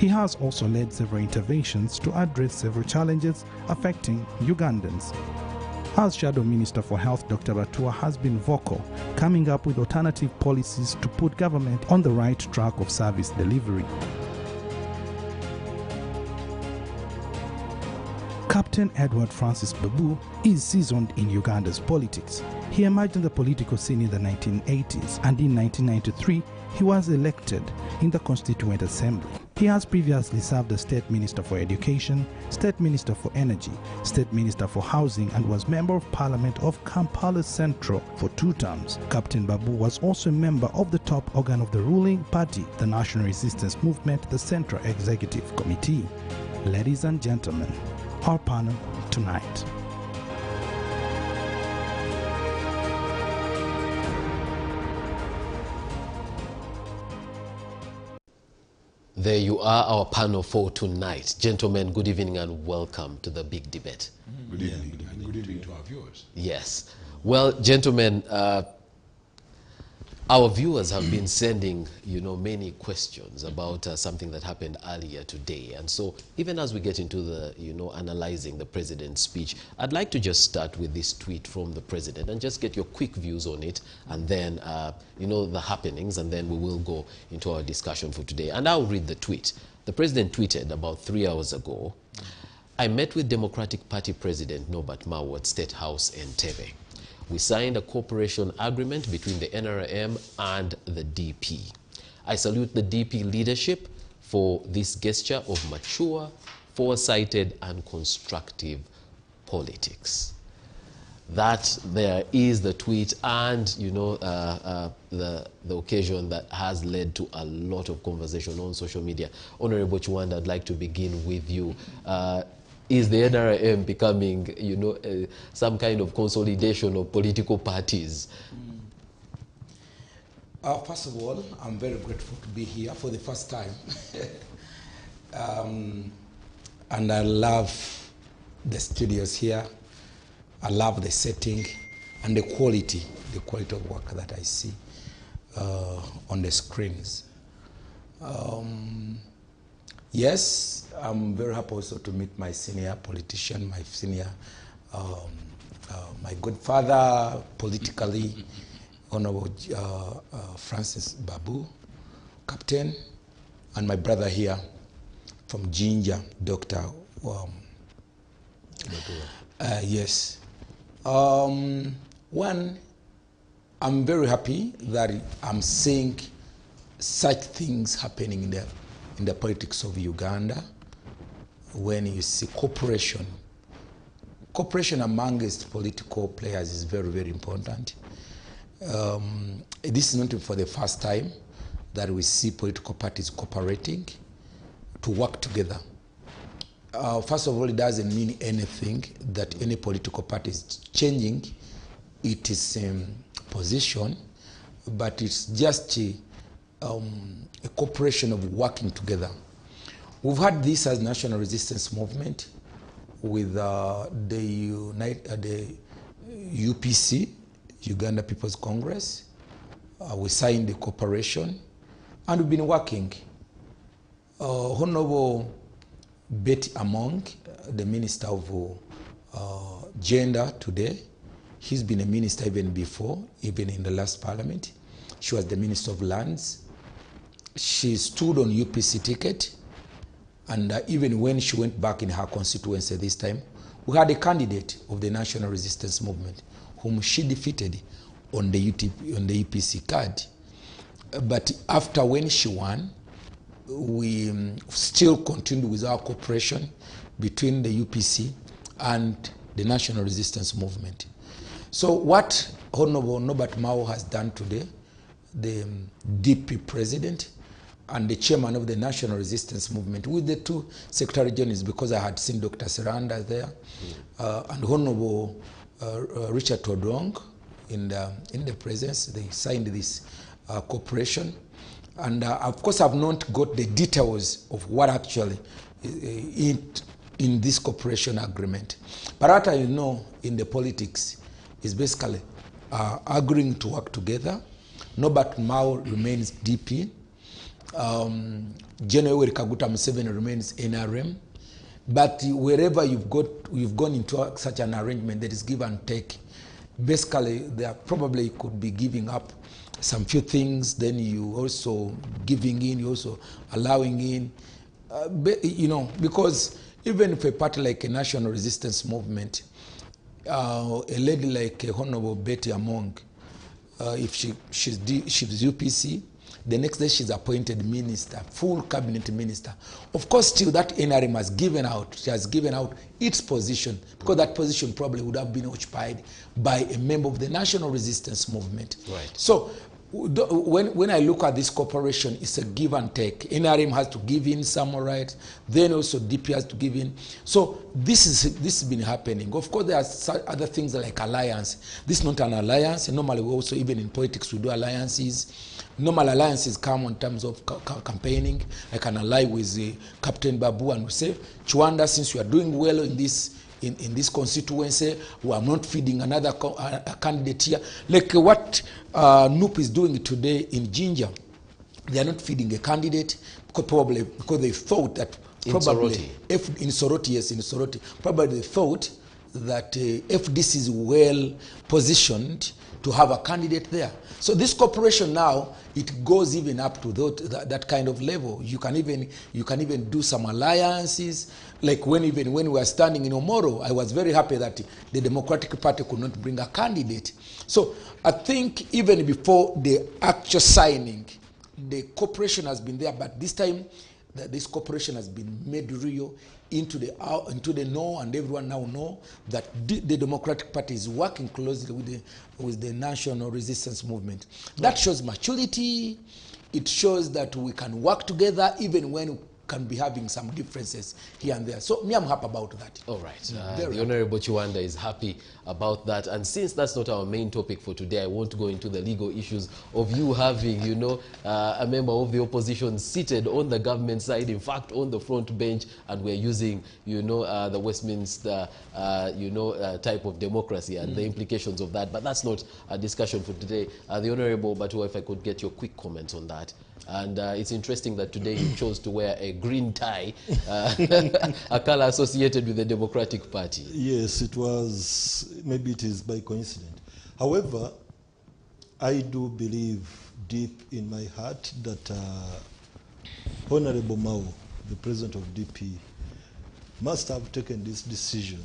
He has also led several interventions to address several challenges affecting Ugandans. As Shadow Minister for Health, Dr. Batua has been vocal, coming up with alternative policies to put government on the right track of service delivery. Captain Edward Francis Babu is seasoned in Uganda's politics. He emerged in the political scene in the 1980s, and in 1993 he was elected in the Constituent Assembly. He has previously served as State Minister for Education, State Minister for Energy, State Minister for Housing, and was Member of Parliament of Kampala Central for 2 terms. Captain Babu was also a member of the top organ of the ruling party, the National Resistance Movement, the Central Executive Committee. Ladies and gentlemen, our panel tonight. There you are, our panel for tonight. Gentlemen, good evening and welcome to the big debate. Good evening. And good evening to our viewers. Yes. Well, gentlemen, our viewers have been sending, many questions about something that happened earlier today. And so even as we get into the, analyzing the president's speech, I'd like to just start with this tweet from the president and just get your quick views on it, and then, the happenings, and then we will go into our discussion for today. And I'll read the tweet. The president tweeted about 3 hours ago, "I met with Democratic Party President Norbert Mao at State House Entebbe. We signed a cooperation agreement between the NRM and the DP. I salute the DP leadership for this gesture of mature, foresighted, and constructive politics." That there is the tweet, and the occasion that has led to a lot of conversation on social media. Honorable Chiwanda, I'd like to begin with you. Is the NRM becoming, some kind of consolidation of political parties? First of all, I'm very grateful to be here for the first time. And I love the studios here. I love the setting and the quality of work that I see on the screens. Yes, I'm very happy also to meet my senior politician, my good father politically, Honorable Francis Babu, Captain, and my brother here from Jinja, Dr. Yes. One, I'm very happy that I'm seeing such things happening in the politics of Uganda. When you see cooperation amongst political players is very, very important. This is not for the first time that we see political parties cooperating to work together. First of all, it doesn't mean anything that any political party is changing its position, but it's just a cooperation of working together. We've had this as National Resistance Movement with the UPC, Uganda People's Congress. We signed the cooperation, and we've been working. Honorable Betty Among, the Minister of Gender today, he's been a minister even before, even in the last parliament. She was the Minister of Lands. She stood on UPC ticket, and even when she went back in her constituency this time, we had a candidate of the National Resistance Movement whom she defeated on the UPC card. But after when she won, we still continued with our cooperation between the UPC and the National Resistance Movement. So what Honorable Norbert Mao has done today, the DP president and the chairman of the National Resistance Movement, with the two secretary generals, because I had seen Dr. Seranda there, and Honorable Richard Todong in the presence, they signed this cooperation. And of course, I've not got the details of what actually in this cooperation agreement. But what I know in the politics is basically agreeing to work together. Norbert Mao remains DP, General Kaguta Museveni remains NRM. But wherever you've gone into such an arrangement that is give and take, basically there probably could be giving up some few things, then you also giving in, you also allowing in, you know, because even if a party like a national resistance movement, a lady like Honorable Betty Among, if she's UPC, the next day she's appointed minister, full cabinet minister. Of course, still that NRM has given out, she has given out its position, because that position probably would have been occupied by a member of the national resistance movement. Right. So when I look at this cooperation, it's a give and take. NRM has to give in some rights, then also DP has to give in. So this has been happening. Of course, there are other things like alliance. This is not an alliance. Normally, we also, even in politics, we do alliances. Normal alliances come in terms of campaigning. I can ally with Captain Babu and we say, Chwanda, since you are doing well in this constituency, we are not feeding another candidate here. Like what NUP is doing today in Ginger. They are not feeding a candidate because they thought that probably in Soroti, yes, in Soroti, probably they thought that FDC is well positioned to have a candidate there. So this cooperation now, it goes even up to that kind of level. You can even do some alliances. Like when we were standing in Omoro, I was very happy that the Democratic Party could not bring a candidate. So I think even before the actual signing, the cooperation has been there, but this time this cooperation has been made real into the know, and everyone now know that the Democratic Party is working closely with the national resistance movement. That shows maturity. It shows that we can work together even when we can be having some differences here and there. So me, I'm happy about that. All right. The Honorable Chwanda is happy about that. And since that's not our main topic for today, I won't go into the legal issues of you having, you know, a member of the opposition seated on the government side, in fact, on the front bench, and we're using, you know, the Westminster, type of democracy and the implications of that. But that's not a discussion for today. The Honorable Batua, if I could get your quick comments on that. And it's interesting that today you chose to wear a green tie, a color associated with the Democratic Party. Yes, it was, maybe it is by coincidence. However, I do believe deep in my heart that Honorable Mao, the president of DP, must have taken this decision,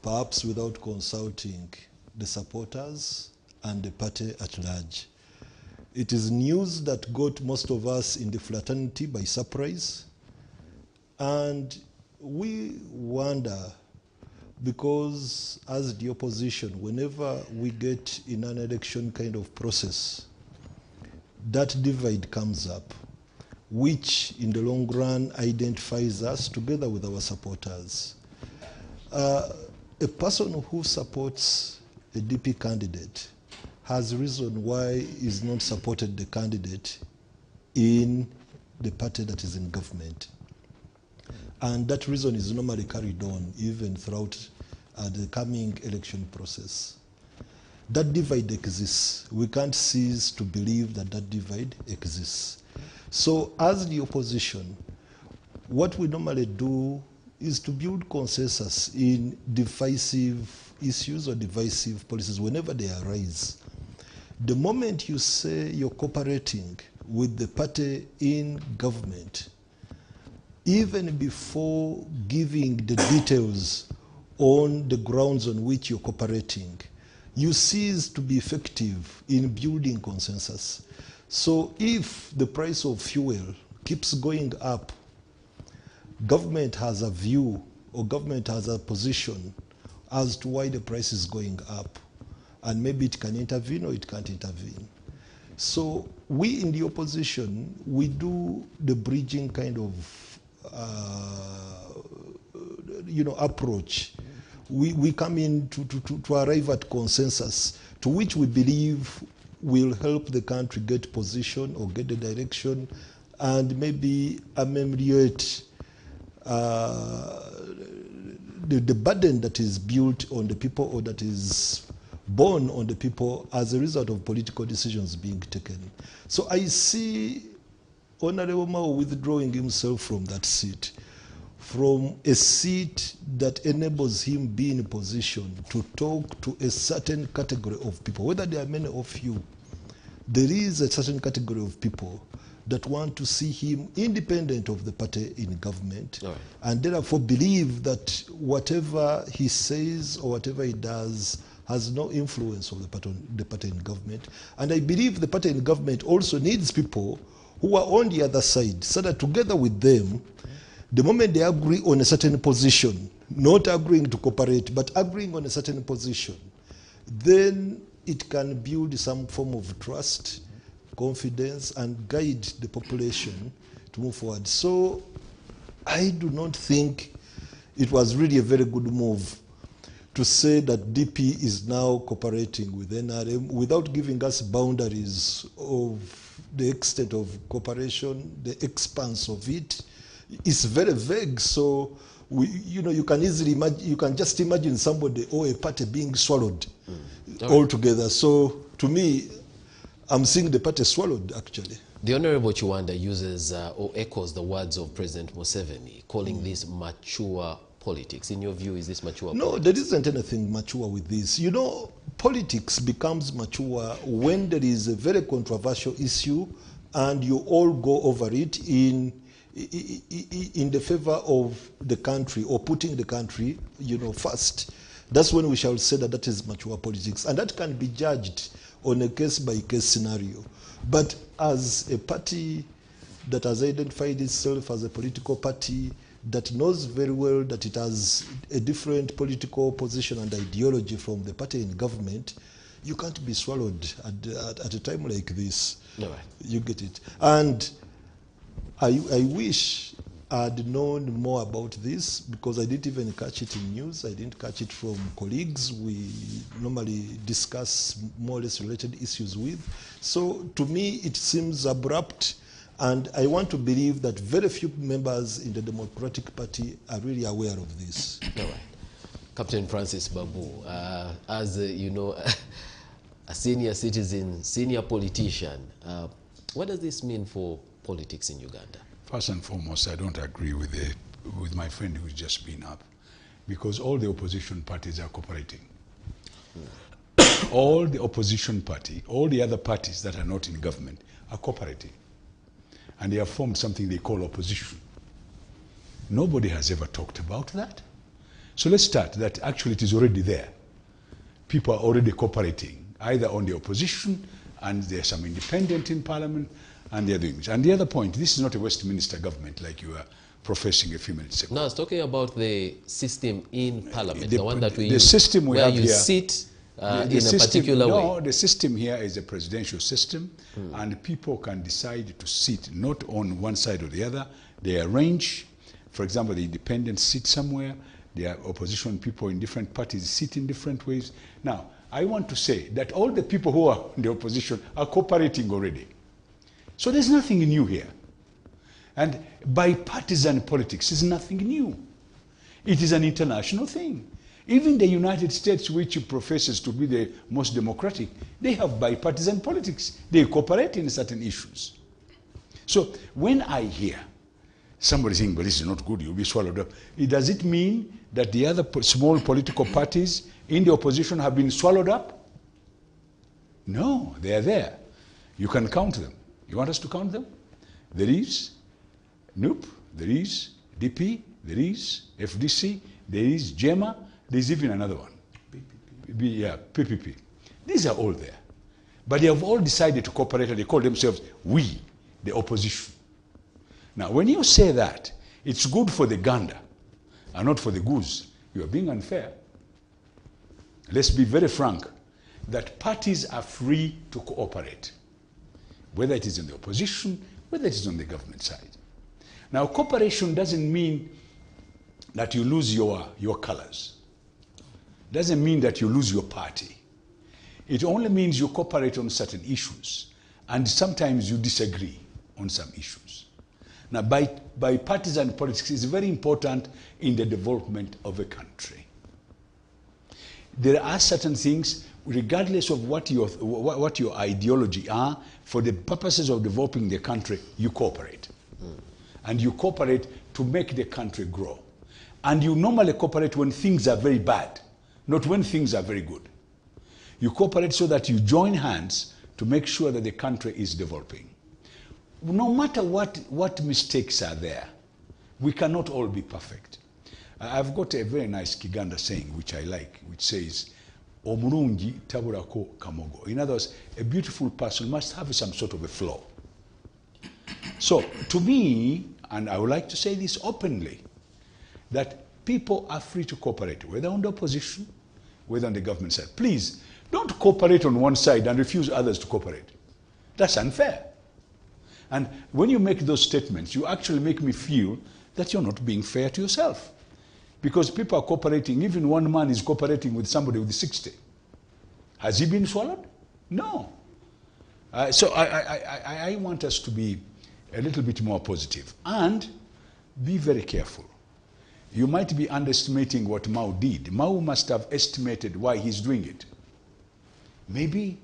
perhaps without consulting the supporters and the party at large. It is news that got most of us in the fraternity by surprise. And we wonder, because as the opposition, whenever we get in an election kind of process, that divide comes up, which in the long run identifies us together with our supporters. A person who supports a DP candidate has reason why he's not supported the candidate in the party that is in government. And that reason is normally carried on even throughout the coming election process. That divide exists. We can't cease to believe that that divide exists. So as the opposition, what we normally do is to build consensus in divisive issues or divisive policies whenever they arise. The moment you say you're cooperating with the party in government, even before giving the details on the grounds on which you're cooperating, you cease to be effective in building consensus. So if the price of fuel keeps going up, government has a view or government has a position as to why the price is going up. And maybe it can intervene or it can't intervene. So we in the opposition, we do the bridging kind of approach. We come in to arrive at consensus, to which we believe will help the country get position or get the direction and maybe ameliorate the burden that is built on the people or that is borne on the people as a result of political decisions being taken. So I see Honorable Mao withdrawing himself from that seat, from a seat that enables him be in a position to talk to a certain category of people, whether there are many of you, there is a certain category of people that want to see him independent of the party in government, right, and therefore believe that whatever he says or whatever he does has no influence of the party in government. And I believe the party in government also needs people who are on the other side, so that together with them, the moment they agree on a certain position, not agreeing to cooperate, but agreeing on a certain position, then it can build some form of trust, confidence, and guide the population to move forward. So I do not think it was really a very good move to say that DP is now cooperating with NRM without giving us boundaries of the extent of cooperation, the expanse of it. It's very vague, so you can easily imagine, you can just imagine somebody or a party being swallowed altogether. So to me, I'm seeing the party swallowed, actually. The Honorable Chiwanda uses or echoes the words of President Museveni, calling this mature politics. In your view, is this mature politics? No, there isn't anything mature with this. You know, politics becomes mature when there is a very controversial issue and you all go over it in the favor of the country, or putting the country, first. That's when we shall say that that is mature politics. And that can be judged on a case-by-case scenario. But as a party that has identified itself as a political party that knows very well that it has a different political position and ideology from the party in government, you can't be swallowed at a time like this. No way. You get it. And I wish I'd known more about this, because I didn't even catch it in news. I didn't catch it from colleagues we normally discuss more or less related issues with. So to me, it seems abrupt, and I want to believe that very few members in the Democratic Party are really aware of this. All right. Captain Francis Babu, as a senior citizen, senior politician, what does this mean for politics in Uganda? First and foremost, I don't agree with my friend who's just been up, because all the opposition parties are cooperating. All the opposition party, all the other parties that are not in government are cooperating. And they have formed something they call opposition. Nobody has ever talked about that. So let's start that actually it is already there. People are already cooperating, either on the opposition, and there's some independent in parliament, and they're doing this. And the other point, this is not a Westminster government like you were professing a few minutes ago. No, I was talking about the system in parliament, the one that we use, system we where have you here, sit in a system, particular way. No, the system here is a presidential system, and people can decide to sit not on one side or the other. They arrange, for example, the independents sit somewhere, the opposition people in different parties sit in different ways. Now, I want to say that all the people who are in the opposition are cooperating already. So there's nothing new here. And bipartisan politics is nothing new. It is an international thing. Even the United States, which professes to be the most democratic, they have bipartisan politics. They cooperate in certain issues. So when I hear somebody saying, but this is not good, you'll be swallowed up, does it mean that the other small political parties in the opposition have been swallowed up? No, they are there. You can count them. You want us to count them? There is NUP, there is DP, there is FDC, there is JEMA, there is even another one. PPP. These are all there. But they have all decided to cooperate, and they call themselves we, the opposition. Now, when you say that, it's good for the gander and not for the goose, you are being unfair. Let's be very frank, that parties are free to cooperate, whether it is in the opposition, whether it is on the government side. Now, cooperation doesn't mean that you lose your colors. Doesn't mean that you lose your party. It only means you cooperate on certain issues, and sometimes you disagree on some issues. Now, bipartisan politics is very important in the development of a country. There are certain things regardless of what your ideology are, for the purposes of developing the country, you cooperate. And you cooperate to make the country grow. And you normally cooperate when things are very bad, not when things are very good. You cooperate so that you join hands to make sure that the country is developing. No matter what mistakes are there, we cannot all be perfect. I've got a very nice Kiganda saying, which I like, which says, Omurungi taburako kamogo. In other words, a beautiful person must have some sort of a flaw. So, to me, and I would like to say this openly, that people are free to cooperate, whether on the opposition, whether on the government side. Please, don't cooperate on one side and refuse others to cooperate. That's unfair. And when you make those statements, you actually make me feel that you're not being fair to yourself. Because people are cooperating, even one man is cooperating with somebody with 60. Has he been swallowed? No. So I want us to be a little bit more positive and be very careful. You might be underestimating what Mao did. Mao must have estimated why he's doing it. Maybe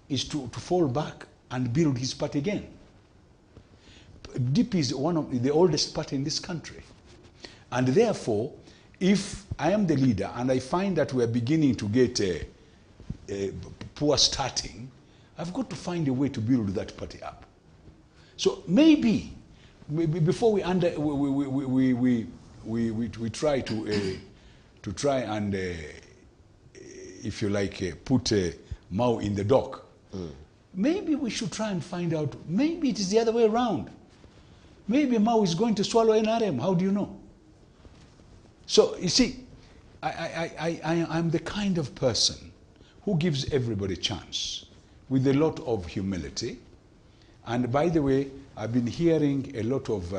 is to fall back and build his party again. DP is one of the oldest party in this country. And therefore, if I am the leader and I find that we're beginning to get a poor starting, I've got to find a way to build that party up. So maybe before we try to try and if you like put Mao in the dock, maybe we should try and find out. Maybe it is the other way around. Maybe Mao is going to swallow NRM. How do you know? So you see, I'm the kind of person who gives everybody a chance with a lot of humility. And by the way, I've been hearing a lot of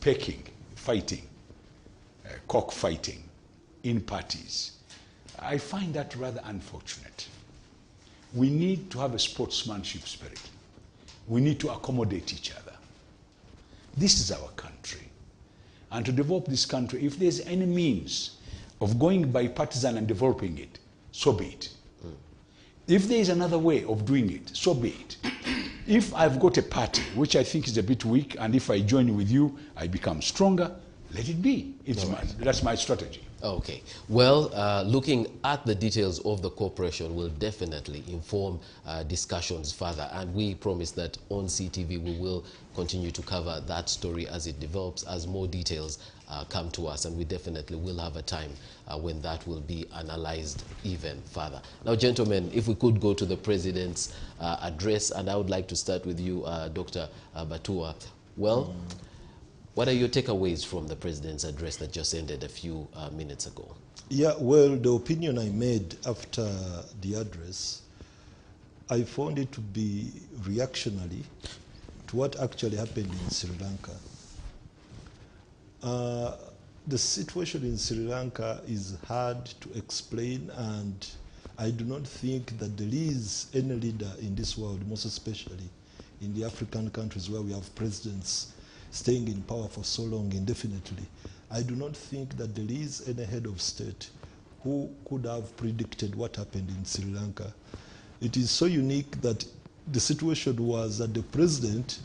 pecking, fighting, cockfighting in parties. I find that rather unfortunate. We need to have a sportsmanship spirit. We need to accommodate each other. This is our country. And to develop this country, if there's any means of going bipartisan and developing it, so be it. If there is another way of doing it, so be it. If I've got a party, which I think is a bit weak, and if I join with you, I become stronger, let it be. That's my strategy. Okay. Well, looking at the details of the cooperation will definitely inform discussions further. And we promise that on CTV we will continue to cover that story as it develops, as more details come to us. And we definitely will have a time when that will be analyzed even further. Now, gentlemen, if we could go to the President's address, and I would like to start with you, Dr. Batua. Well, what are your takeaways from the President's address that just ended a few minutes ago? Yeah, well, the opinion I made after the address, I found it to be reactionary to what actually happened in Sri Lanka. The situation in Sri Lanka is hard to explain, and I do not think that there is any leader in this world, most especially in the African countries where we have presidents staying in power for so long indefinitely. I do not think that there is any head of state who could have predicted what happened in Sri Lanka. It is so unique that the situation was that the president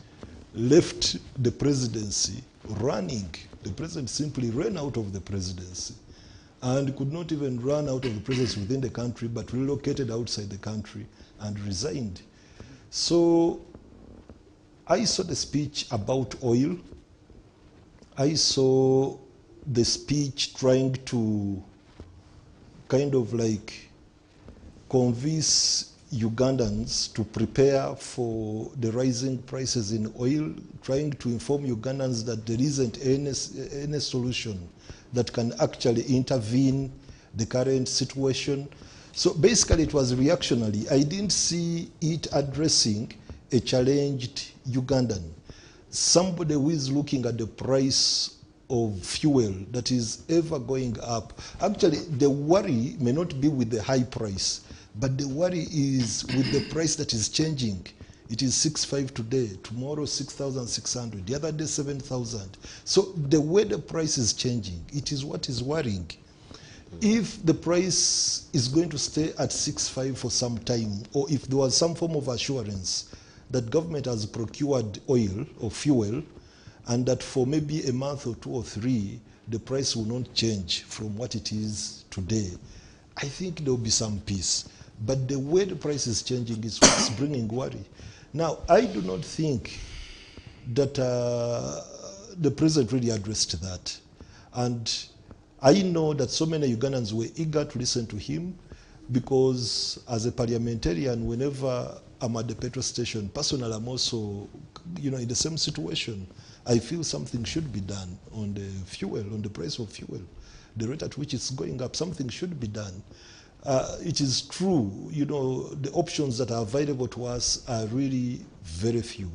left the presidency running. The president simply ran out of the presidency and could not even run out of the presidency within the country, but relocated outside the country and resigned. So I saw the speech about oil. I saw the speech trying to kind of like convince Ugandans to prepare for the rising prices in oil, trying to inform Ugandans that there isn't any solution that can actually intervene the current situation. So basically it was reactionary. I didn't see it addressing a challenged Ugandan, somebody who is looking at the price of fuel that is ever going up. Actually, the worry may not be with the high price, but the worry is with the price that is changing. It is 6,500 today, tomorrow 6,600, the other day 7,000. So the way the price is changing, it is what is worrying. If the price is going to stay at 6.5 for some time, or if there was some form of assurance that government has procured oil or fuel, and that for maybe a month or 2 or 3, the price will not change from what it is today, I think there will be some peace. But the way the price is changing is what's bringing worry. Now, I do not think that the president really addressed that. And I know that so many Ugandans were eager to listen to him, because as a parliamentarian, whenever I'm at the petrol station, personally, I'm also, in the same situation. I feel something should be done on the fuel, on the price of fuel. The rate at which it's going up, something should be done. It is true, the options that are available to us are really very few.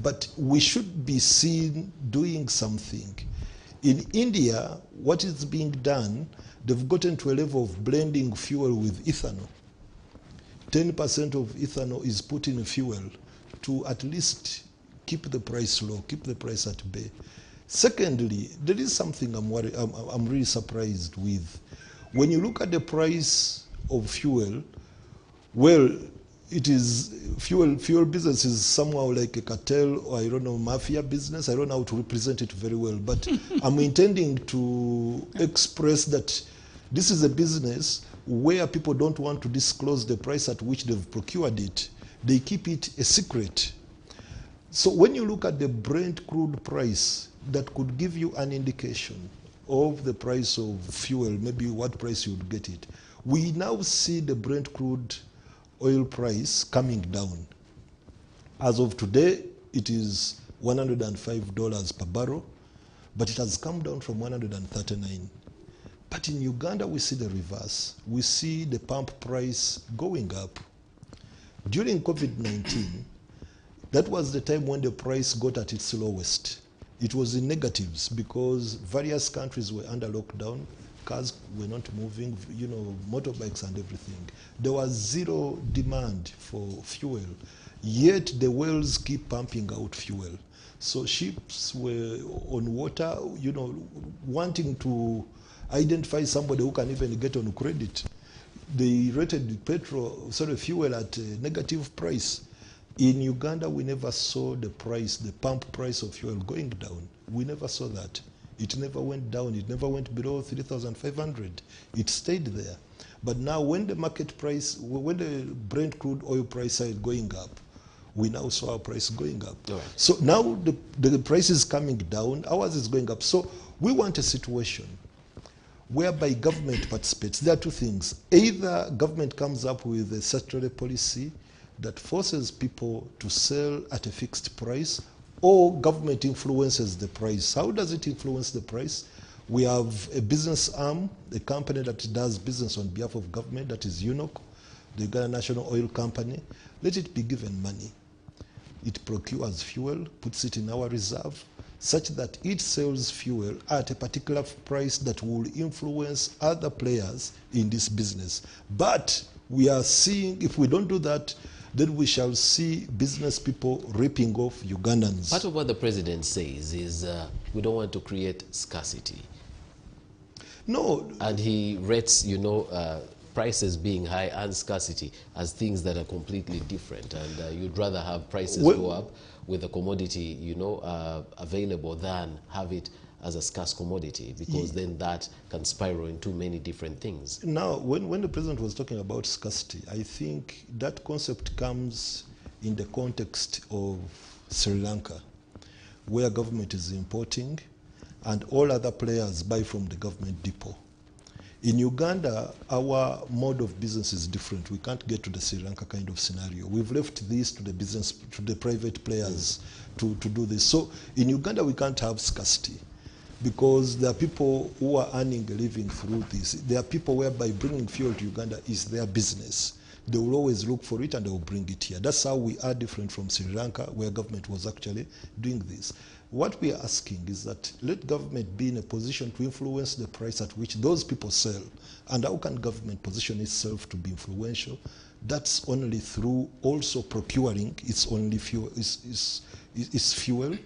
But we should be seen doing something. In India, what is being done, they've gotten to a level of blending fuel with ethanol. 10% of ethanol is put in fuel to at least keep the price low, keep the price at bay. Secondly, there is something I'm really surprised with. When you look at the price of fuel, well, it is fuel business is somehow like a cartel, or I don't know, mafia business. I don't know how to represent it very well, but I'm intending to express that this is a business where people don't want to disclose the price at which they've procured it. They keep it a secret. So when you look at the Brent crude price, that could give you an indication of the price of fuel, maybe what price you would get it. We now see the Brent crude oil price coming down. As of today, it is $105 per barrel, but it has come down from 139. But in Uganda, we see the reverse. We see the pump price going up. During COVID-19, that was the time when the price got at its lowest. It was in negatives because various countries were under lockdown. Cars were not moving, motorbikes and everything. There was zero demand for fuel, yet the wells keep pumping out fuel. So ships were on water, wanting to identify somebody who can even get on credit. They rated fuel at a negative price. In Uganda, we never saw the pump price of fuel going down. We never saw that. It never went down. It never went below 3,500. It stayed there. But now when the market price, when the Brent crude oil price started going up, we now saw our price going up. Right. So now the price is coming down, ours is going up. So we want a situation whereby government participates. There are two things. Either government comes up with a statutory policy that forces people to sell at a fixed price, or government influences the price. How does it influence the price? We have a business arm, a company that does business on behalf of government, that is UNOC, the Uganda National Oil Company. Let it be given money. It procures fuel, puts it in our reserve, such that it sells fuel at a particular price that will influence other players in this business. But we are seeing, if we don't do that, then we shall see business people ripping off Ugandans. Part of what the president says is we don't want to create scarcity. No. And he rates, prices being high and scarcity as things that are completely different. And you'd rather have prices go up with a commodity, available than have it as a scarce commodity, because then that can spiral into many different things. Now, when the president was talking about scarcity, I think that concept comes in the context of Sri Lanka, where government is importing and all other players buy from the government depot. In Uganda, our mode of business is different. We can't get to the Sri Lanka kind of scenario. We've left this to the private players to do this. So in Uganda, we can't have scarcity, because there are people who are earning a living through this. There are people whereby bringing fuel to Uganda is their business. They will always look for it and they will bring it here. That's how we are different from Sri Lanka, where government was actually doing this. What we are asking is that let government be in a position to influence the price at which those people sell. And how can government position itself to be influential? That's only through also procuring its only fuel, its fuel,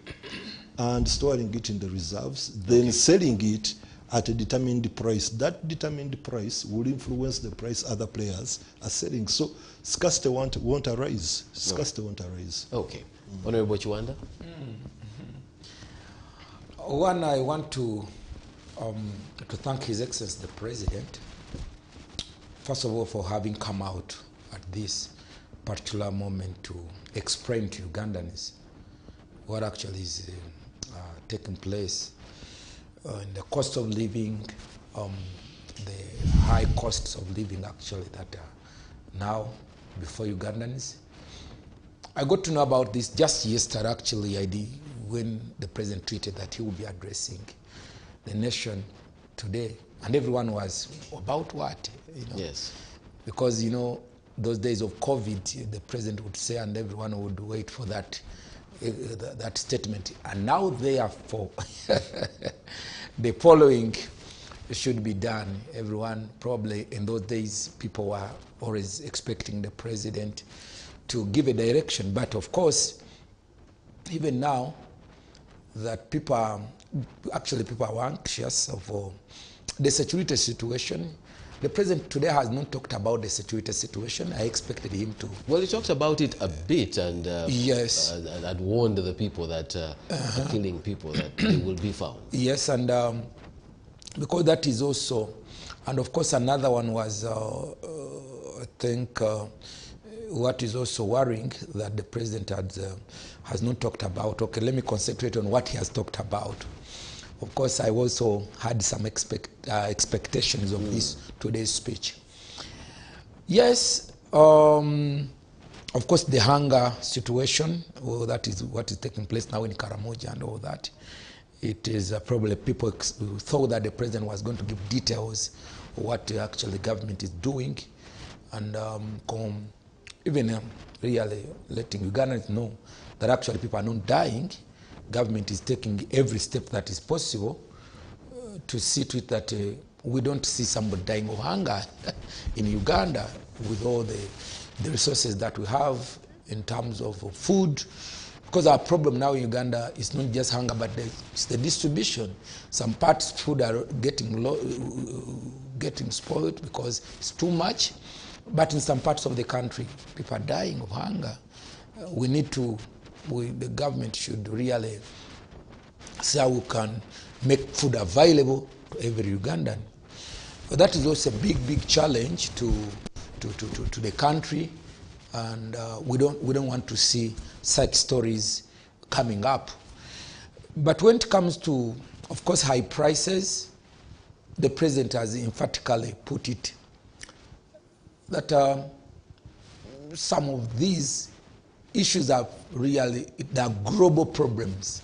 and storing it in the reserves, then selling it at a determined price. That determined price will influence the price other players are selling. So scarcity won't arise. Scarcity won't arise. Okay. Honorable Chiwanda? One, I want to thank His Excellency the President, first of all, for having come out at this particular moment to explain to Ugandans what actually is taking place in the cost of living, the high costs of living actually that are now before Ugandans. I got to know about this just yesterday actually, when the President tweeted that he would be addressing the nation today, and everyone was about what, you know? Yes. Because, you know, those days of COVID, the President would say, and everyone would wait for that that statement. And now, therefore, the following should be done. Everyone, probably in those days, people were always expecting the President to give a direction. But of course, even now, that people are anxious for the security situation. The President today has not talked about the security situation. I expected him to. Well, he talked about it a bit, and yes, had warned the people that are killing people, that they will be found. Yes, and because that is also, and of course another one was, I think, what is also worrying that the President has not talked about. Okay, let me concentrate on what he has talked about. Of course, I also had some expectations of this today's speech. Yes, of course, the hunger situation, well, that is what is taking place now in Karamoja and all that. It is probably people thought that the President was going to give details of what actually the government is doing, and even really letting Ugandans know that actually people are not dying. Government is taking every step that is possible to see to it that we don't see somebody dying of hunger in Uganda with all the resources that we have in terms of food. Because our problem now in Uganda is not just hunger, but it's the distribution. Some parts food are getting spoiled because it's too much, but in some parts of the country, people are dying of hunger. We need to. The government should really see how we can make food available to every Ugandan. But that is also a big challenge to the country, and we don't want to see such stories coming up. But when it comes to, of course, high prices, the President has emphatically put it that some of these issues are really, they are global problems.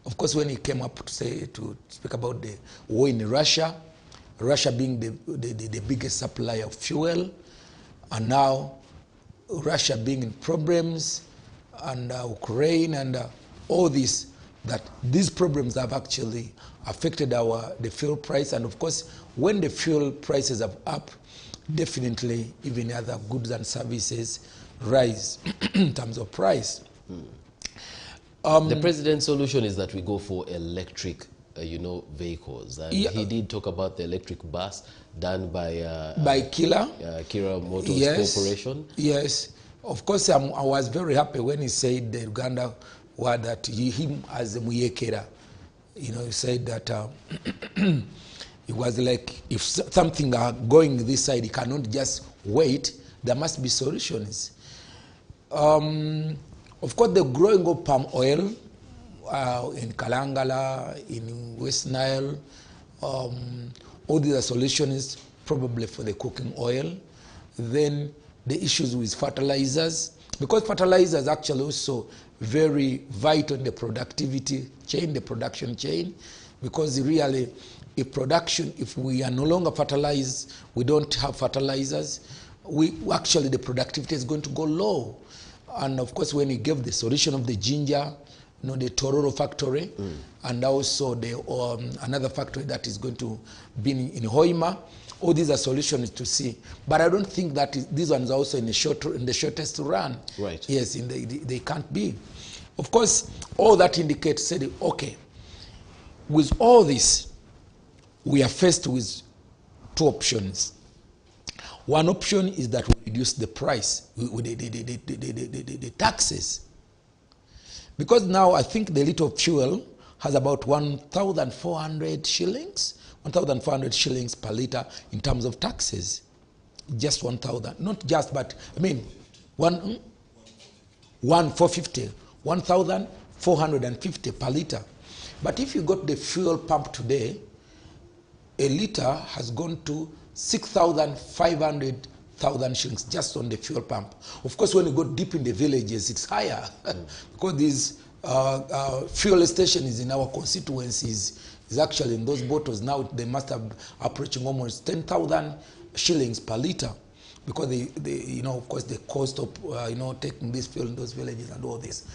Of course, when he came up to speak about the war in Russia, Russia being the biggest supplier of fuel, and now Russia being in problems, and Ukraine, and all this, that these problems have actually affected the fuel price. And of course, when the fuel prices are up, definitely even other goods and services rise in terms of price. The President's solution is that we go for electric, vehicles. And he did talk about the electric bus done by Kira Motors Corporation. Yes, of course. I was very happy when he said the Uganda word that him as a Muyekera, he said that it was like if something are going this side, he cannot just wait. There must be solutions. Of course, the growing of palm oil in Kalangala, in West Nile, all these are solutions probably for the cooking oil. Then the issues with fertilizers, because fertilizers actually also very vital in the productivity chain, the production chain, because really, if we are no longer fertilized, we don't have fertilizers, actually the productivity is going to go low. And of course, when he gave the solution of the ginger, the Tororo factory, and also the another factory that is going to be in Hoima, all these are solutions to see. But I don't think that these ones are also in the shortest run. Right. Yes, they can't be. Of course, all that indicates, said, okay, with all this, we are faced with two options. One option is that we reduce the price, the taxes. Because now I think the liter of fuel has about 1,400 shillings, 1,400 shillings per liter in terms of taxes. Just 1,000, not just, but I mean, 1,450 per liter. But if you got the fuel pump today, a liter has gone to 6,500 shillings just on the fuel pump. Of course, when you go deep in the villages, it's higher because these fuel stations in our constituencies is actually in those bottles now they must have approaching almost 10,000 shillings per liter because they of course the cost of taking this fuel in those villages and all this.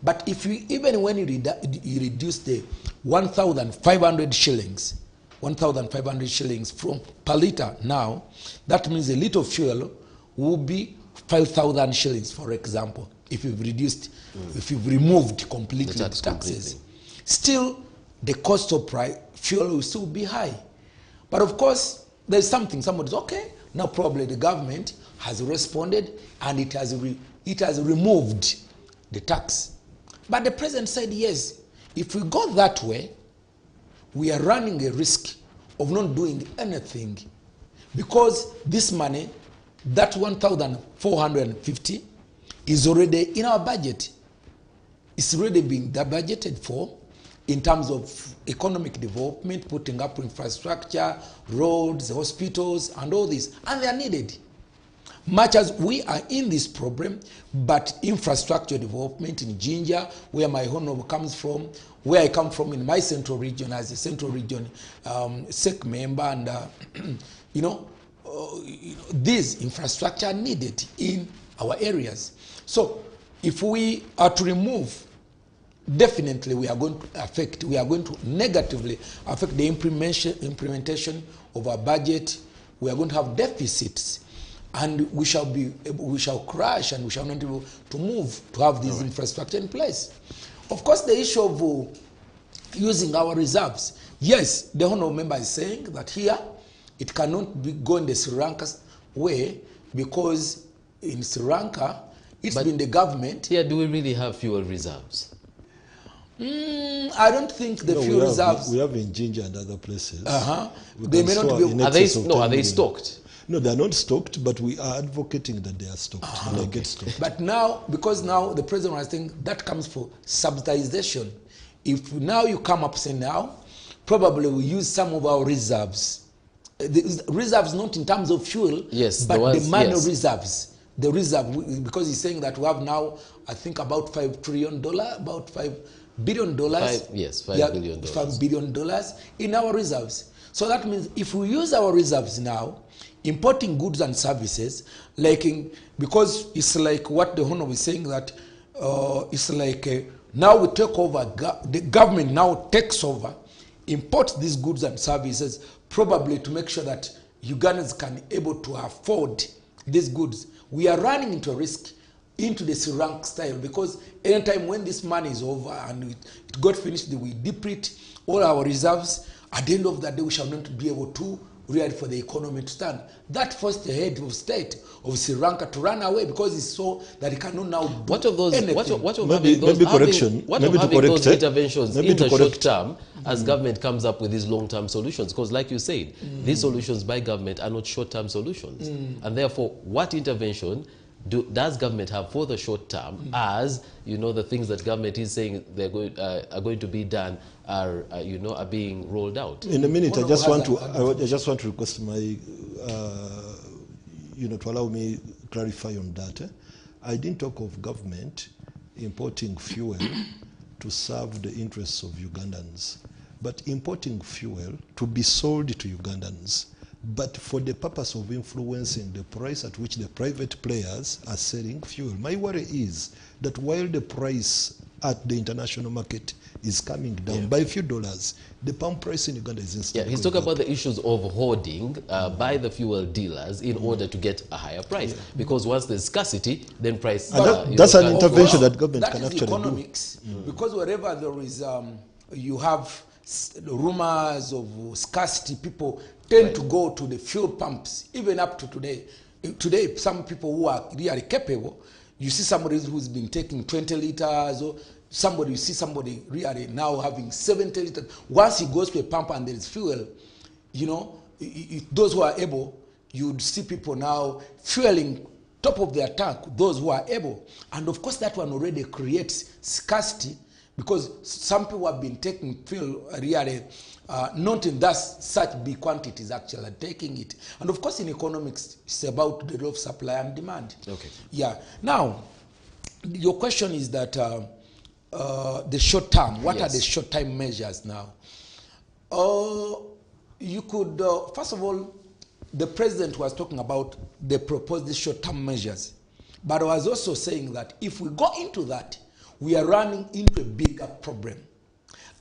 But if you even when you reduce the 1,500 shillings. 1,500 shillings from per liter now, that means a liter of fuel will be 5,000 shillings, for example, if you've reduced, if you've removed completely the taxes. Still, the cost of fuel will still be high. But of course, there's something, somebody's okay, now probably the government has responded and it has removed the tax. But the president said, yes, if we go that way, we are running a risk of not doing anything because this money, that 1,450, is already in our budget. It's already being budgeted for in terms of economic development, putting up infrastructure, roads, hospitals, and all this. And they are needed. Much as we are in this problem, but infrastructure development in Jinja, where my honorable comes from, where I come from in my central region as a central region SEC member, and these infrastructure are needed in our areas. So if we are to remove, definitely we are going to negatively affect the implementation of our budget. We are going to have deficits. And we shall crash, and we shall not be able to move to have this infrastructure in place. Of course, the issue of using our reserves. Yes, the honorable member is saying that here it cannot go in the Sri Lanka way because in Sri Lanka it's been the government. Here, do we really have fuel reserves? I don't think the fuel reserves. We have in Jinja and other places. They may not be. Are they stocked? No, they are not stocked, but we are advocating that they are stocked and they get stocked. But now, because now the president was saying that comes for subsidization. If now you come up saying now, probably we use some of our reserves. The reserves not in terms of fuel, yes, but the minor reserves. The reserve, because he's saying that we have now, I think about $5 trillion, about $5 billion. $5 billion. $5 billion in our reserves. So that means if we use our reserves now, importing goods and services, because it's like what the honorable is saying that it's like now we take over, the government now takes over, imports these goods and services, probably to make sure that Ugandans can able to afford these goods. We are running into a risk into the Sri Lanka style because anytime when this money is over and it got finished, we deplete all our reserves. At the end of that day, we shall not be able to ready for the economy to stand. That forced the head of state of Sri Lanka to run away because he saw that he cannot now do anything. What of having those interventions in the short term as government comes up with these long-term solutions? Because like you said, these solutions by government are not short-term solutions. And therefore, what intervention does government have for the short term as, the things that government is saying are going to be done are being rolled out? In a minute, I just want to request my, to allow me clarify on that. I didn't talk of government importing fuel to serve the interests of Ugandans, but importing fuel to be sold to Ugandans, but for the purpose of influencing the price at which the private players are selling fuel. My worry is that while the price at the international market is coming down by a few dollars, the pump price in Uganda is instantly he's talking about the issues of hoarding by the fuel dealers in order to get a higher price. Because once there's scarcity, then price... that's an intervention that government can actually economics, do. Because wherever there is, you have rumors of scarcity, people tend to go to the fuel pumps, even up to today. Today, some people who are really capable, you see somebody who's been taking 20 liters, or you see somebody really now having 70 liters. Once he goes to a pump and there is fuel, you know, those who are able, you'd see people now fueling top of their tank, those who are able. And of course, that one already creates scarcity, because some people have been taking fuel really not in such big quantities, actually taking it. And of course, in economics, it's about the law of supply and demand. Okay. Yeah. Now, your question is that the short term, what are the short term measures now? You could, first of all, the president was talking about the proposed short term measures. But I was also saying that if we go into that, we are running into a bigger problem.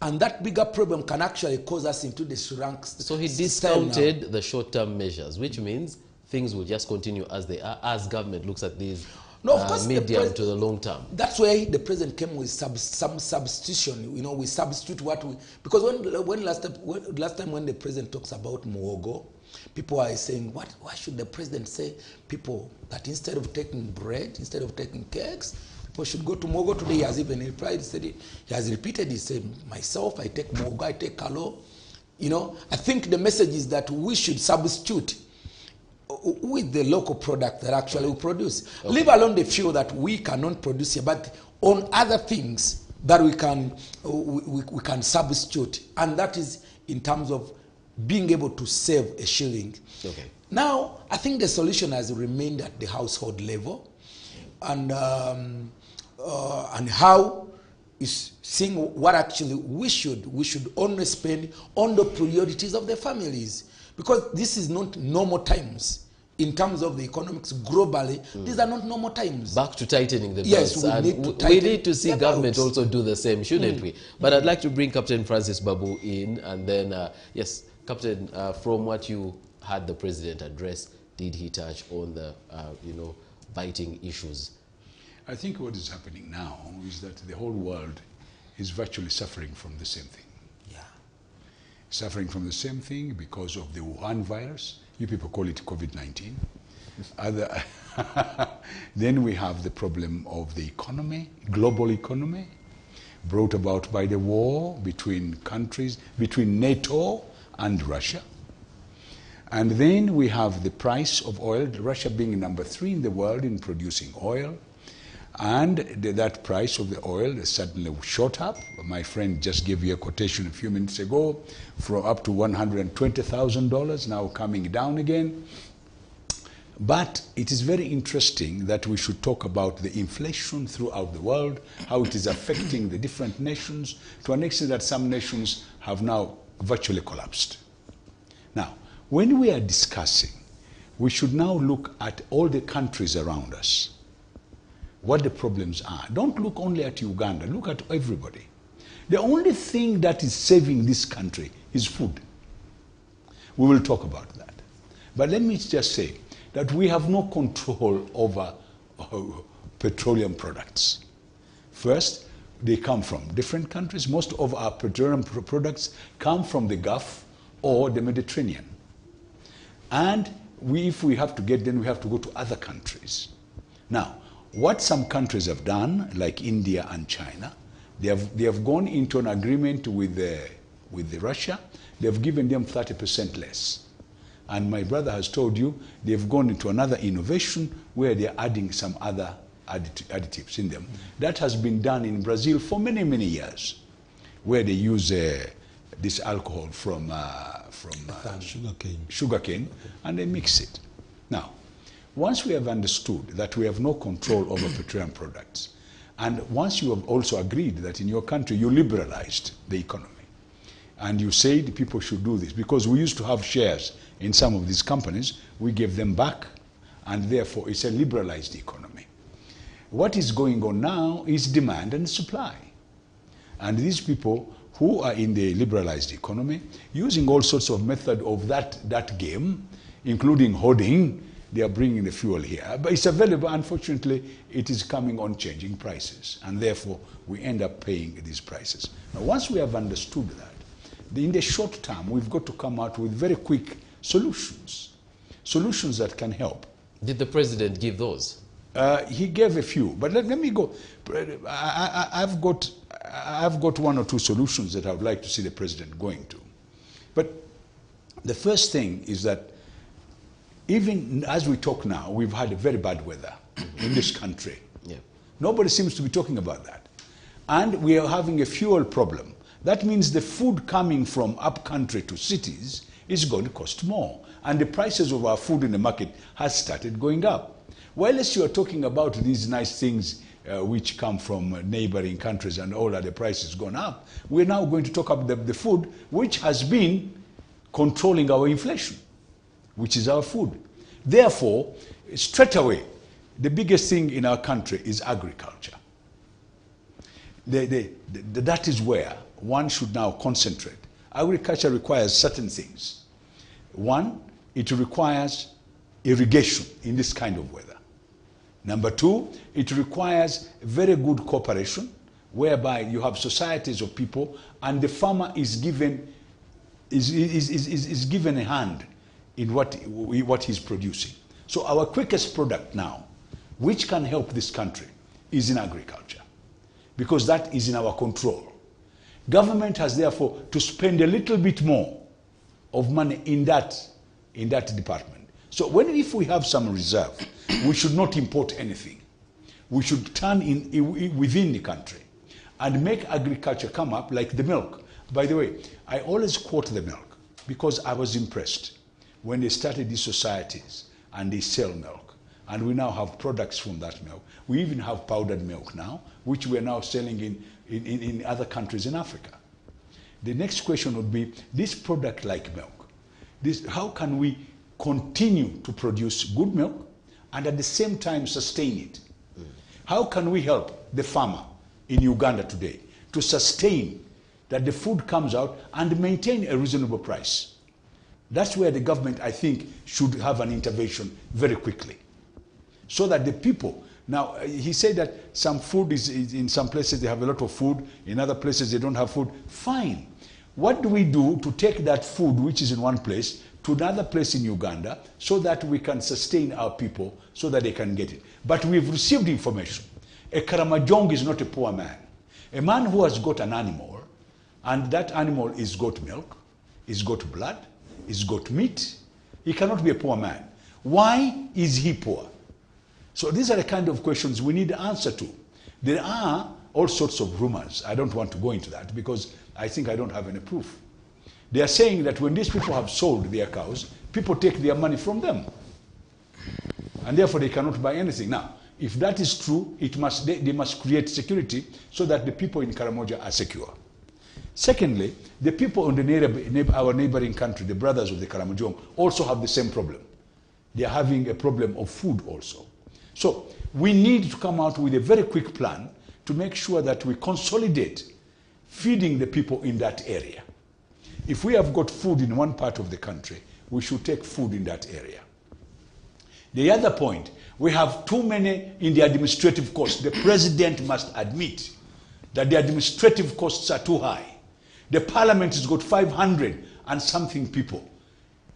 And that bigger problem can actually cause us into the shrunk. So he discounted the short-term measures, which means things will just continue as they are, as government looks at these medium to the long term. That's where the president came with some substitution. You know, we substitute what we... Because last time when the president talks about muhogo, people are saying, why should the president say people that instead of taking bread, instead of taking cakes, people should go to muhogo? Today he has even replied, he has repeated, he said, myself, I take muhogo, I take kalo. You know, I think the message is that we should substitute with the local product that actually we produce. Okay. Leave alone the fuel that we cannot produce here, but on other things that we can substitute. And that is in terms of being able to save a shilling. Okay. Now, I think the solution has remained at the household level. And how is seeing what actually we should only spend on the priorities of the families, because this is not normal times in terms of the economics globally. These are not normal times. Back to tightening the belts. Yes, we need to see government also do the same, shouldn't we? But I'd like to bring Captain Francis Babu in, and then yes, Captain, from what you had the president address, did he touch on the biting issues? I think what is happening now is that the whole world is virtually suffering from the same thing. Yeah. Suffering from the same thing because of the Wuhan virus. You people call it COVID-19. Then we have the problem of the economy, global economy, brought about by the war between countries, between NATO and Russia. And then we have the price of oil, Russia being number 3 in the world in producing oil. And that price of the oil suddenly shot up. My friend just gave you a quotation a few minutes ago, from up to $120,000, now coming down again. But it is very interesting that we should talk about the inflation throughout the world, how it is affecting the different nations, to an extent that some nations have now virtually collapsed. Now, when we are discussing, we should now look at all the countries around us, what the problems are. Don't look only at Uganda, look at everybody. The only thing that is saving this country is food. We will talk about that. But let me just say that we have no control over petroleum products. First, they come from different countries. Most of our petroleum products come from the Gulf or the Mediterranean. And if we have to get them, we have to go to other countries. Now, what some countries have done, like India and China, they have gone into an agreement with Russia. They have given them 30% less. And my brother has told you they've gone into another innovation where they're adding some other additives in them. That has been done in Brazil for many, many years, where they use this alcohol from sugarcane, and they mix it. Now, once we have understood that we have no control over petroleum products, and once you have also agreed that in your country you liberalized the economy, and you said people should do this, because we used to have shares in some of these companies, we gave them back, and therefore it's a liberalized economy. What is going on now is demand and supply. And these people who are in the liberalized economy, using all sorts of method of that game, including hoarding, they are bringing the fuel here. But it's available. Unfortunately, it is coming on changing prices. And therefore, we end up paying these prices. Now, once we have understood that, in the short term, we've got to come out with very quick solutions that can help. Did the president give those? He gave a few, but let me go. I've got one or two solutions that I would like to see the president going to. But the first thing is that even as we talk now, we've had a very bad weather in this country. Yeah. Nobody seems to be talking about that. And we are having a fuel problem. That means the food coming from up country to cities is going to cost more. And the prices of our food in the market has started going up. While you are talking about these nice things which come from neighboring countries and all that the price has gone up, we're now going to talk about the food which has been controlling our inflation, which is our food. Therefore, straight away, the biggest thing in our country is agriculture. That is where one should now concentrate. Agriculture requires certain things. One, it requires irrigation in this kind of weather. Number two, it requires very good cooperation, whereby you have societies of people and the farmer is given a hand in what he's producing. So our quickest product now, which can help this country, is in agriculture, because that is in our control. Government has therefore to spend a little bit more of money in that department. So if we have some reserve, we should not import anything. We should turn within the country and make agriculture come up like the milk. By the way, I always quote the milk because I was impressed when they started these societies and they sell milk. And we now have products from that milk. We even have powdered milk now, which we are now selling in other countries in Africa. The next question would be, this product like milk, how can we continue to produce good milk and at the same time sustain it? How can we help the farmer in Uganda today to sustain that the food comes out and maintain a reasonable price? That's where the government, I think, should have an intervention very quickly, so that the people. Now, he said that some food is in some places they have a lot of food, in other places they don't have food. Fine. What do we do to take that food which is in one place to another place in Uganda so that we can sustain our people so that they can get it? But we've received information. A Karamajong is not a poor man. A man who has got an animal, and that animal is got milk, is got blood, is got meat, he cannot be a poor man. Why is he poor? So these are the kind of questions we need the answer to. There are all sorts of rumors. I don't want to go into that because I think I don't have any proof. They are saying that when these people have sold their cows, people take their money from them. And therefore they cannot buy anything. Now, if that is true, they must create security so that the people in Karamoja are secure. Secondly, the people in our neighboring country, the brothers of the Karamojong, also have the same problem. They are having a problem of food also. So we need to come out with a very quick plan to make sure that we consolidate feeding the people in that area. If we have got food in one part of the country, we should take food in that area. The other point, we have too many in the administrative costs. The president must admit that the administrative costs are too high. The parliament has got 500 and something people.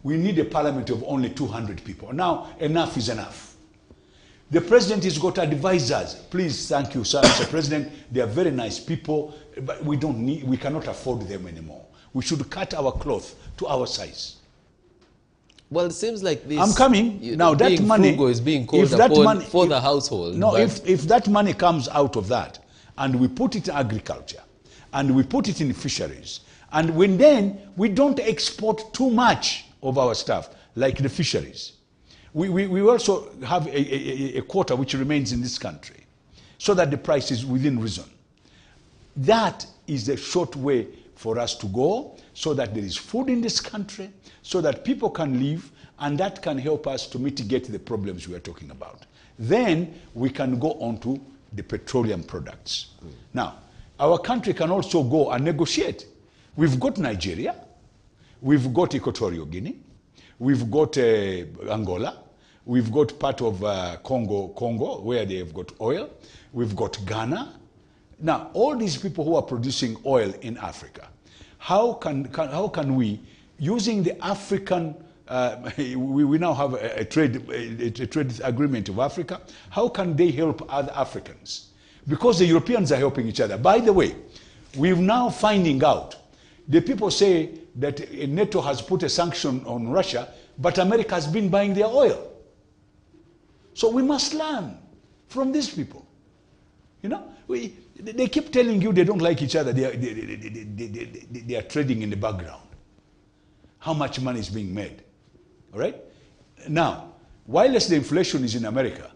We need a parliament of only 200 people. Now, enough is enough. The president has got advisors. Please, thank you, sir, Mr. President. They are very nice people, but we cannot afford them anymore. We should cut our cloth to our size. Well, it seems like this. I'm coming. Now that money is being called upon for the household. No, if that money comes out of that, and we put it in agriculture, and we put it in fisheries, and then we don't export too much of our stuff, like the fisheries. We also have a quota which remains in this country, so that the price is within reason. That is the short way for us to go, so that there is food in this country, so that people can live, and that can help us to mitigate the problems we are talking about. Then we can go on to the petroleum products. Now, our country can also go and negotiate. We've got Nigeria, we've got Equatorial Guinea, we've got Angola, we've got part of Congo, where they have got oil, we've got Ghana. Now, all these people who are producing oil in Africa, how can we, using the African, we now have a trade agreement of Africa, how can they help other Africans? Because the Europeans are helping each other. By the way, we're now finding out, the people say that NATO has put a sanction on Russia, but America has been buying their oil. So we must learn from these people. You know, they keep telling you they don't like each other. They are trading in the background. How much money is being made? All right? Now, whilst the inflation is in America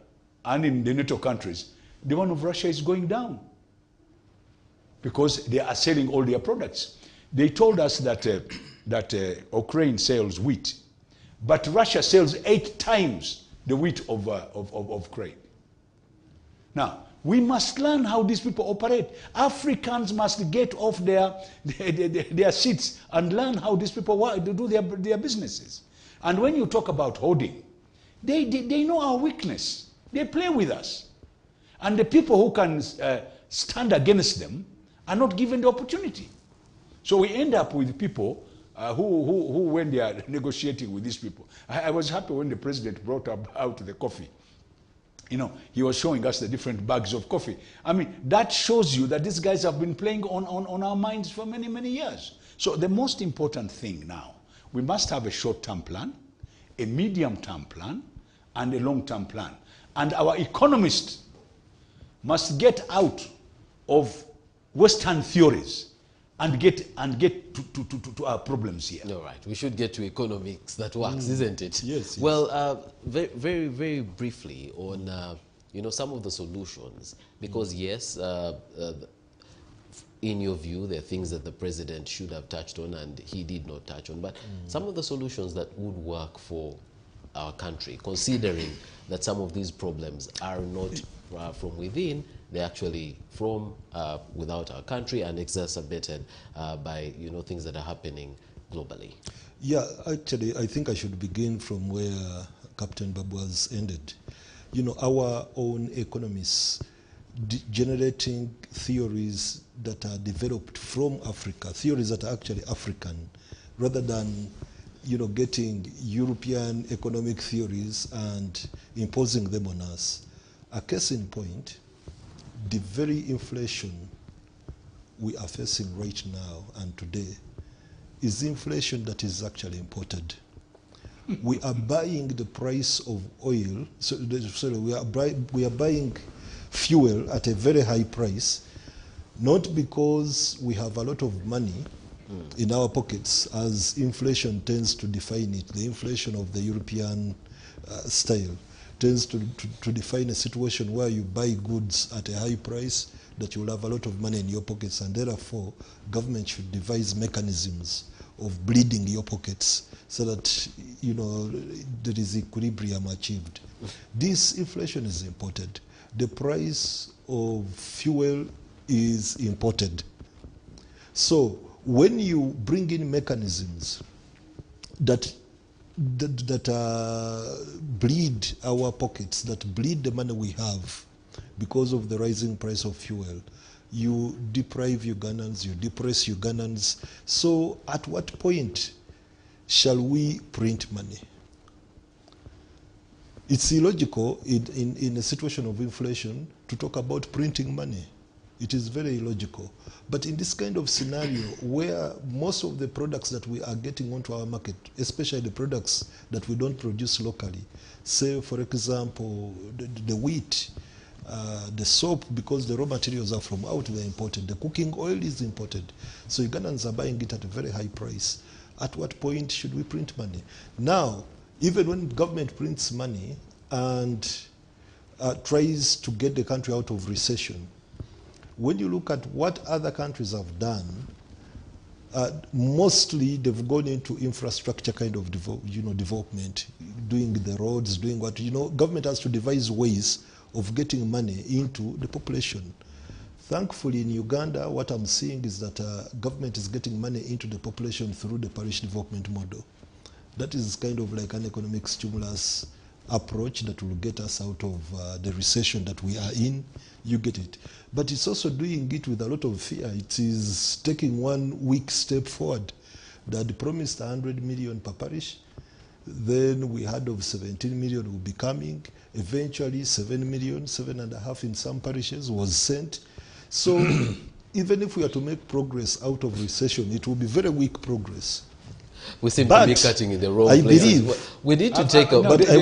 and in the NATO countries, the one of Russia is going down because they are selling all their products. They told us that, Ukraine sells wheat, but Russia sells 8 times the wheat of Ukraine. Now, we must learn how these people operate. Africans must get off their seats and learn how these people do their businesses. And when you talk about hoarding, they know our weakness. They play with us. And the people who can stand against them are not given the opportunity. So we end up with people who when they are negotiating with these people. I was happy when the president brought out the coffee. You know, he was showing us the different bags of coffee. I mean, that shows you that these guys have been playing on our minds for many, many years. So the most important thing now, we must have a short-term plan, a medium-term plan, and a long-term plan. And our economists must get out of Western theories and get to our problems here. All right, we should get to economics that works, isn't it? Yes. Well, very, very briefly on some of the solutions, because yes, in your view, there are things that the president should have touched on and he did not touch on, but some of the solutions that would work for our country, considering that some of these problems are not from within, they're actually from without our country and exacerbated by things that are happening globally. Yeah, actually, I think I should begin from where Captain Babu has ended. You know, our own economists generating theories that are developed from Africa, theories that are actually African, rather than getting European economic theories and imposing them on us. A case in point, the very inflation we are facing right now and today is inflation that is actually imported. We are buying the price of oil, we are buying fuel at a very high price, not because we have a lot of money in our pockets, as inflation tends to define it. The inflation of the European style tends to define a situation where you buy goods at a high price that you will have a lot of money in your pockets, and therefore government should devise mechanisms of bleeding your pockets so that there is equilibrium achieved. This inflation is imported. The price of fuel is imported. So when you bring in mechanisms that bleed our pockets, that bleed the money we have because of the rising price of fuel, you deprive Ugandans, you depress Ugandans. So at what point shall we print money? It's illogical in a situation of inflation to talk about printing money. It is very illogical. But in this kind of scenario where most of the products that we are getting onto our market, especially the products that we don't produce locally, say for example the wheat, the soap, because the raw materials are from out, they're imported. The cooking oil is imported. So Ugandans are buying it at a very high price. At what point should we print money? Now, even when government prints money and tries to get the country out of recession, when you look at what other countries have done, mostly they've gone into infrastructure kind of development, doing the roads, doing what, government has to devise ways of getting money into the population. Thankfully in Uganda, what I'm seeing is that government is getting money into the population through the parish development model. That is kind of like an economic stimulus approach that will get us out of the recession that we are in. You get it. But it's also doing it with a lot of fear. It is taking one weak step forward. They had promised 100 million per parish. Then we heard of 17 million will be coming. Eventually 7 million, 7.5 in some parishes was sent. So even if we are to make progress out of recession, it will be very weak progress. We seem But to be cutting in the wrong I places. believe- We need to take a... No, But there's I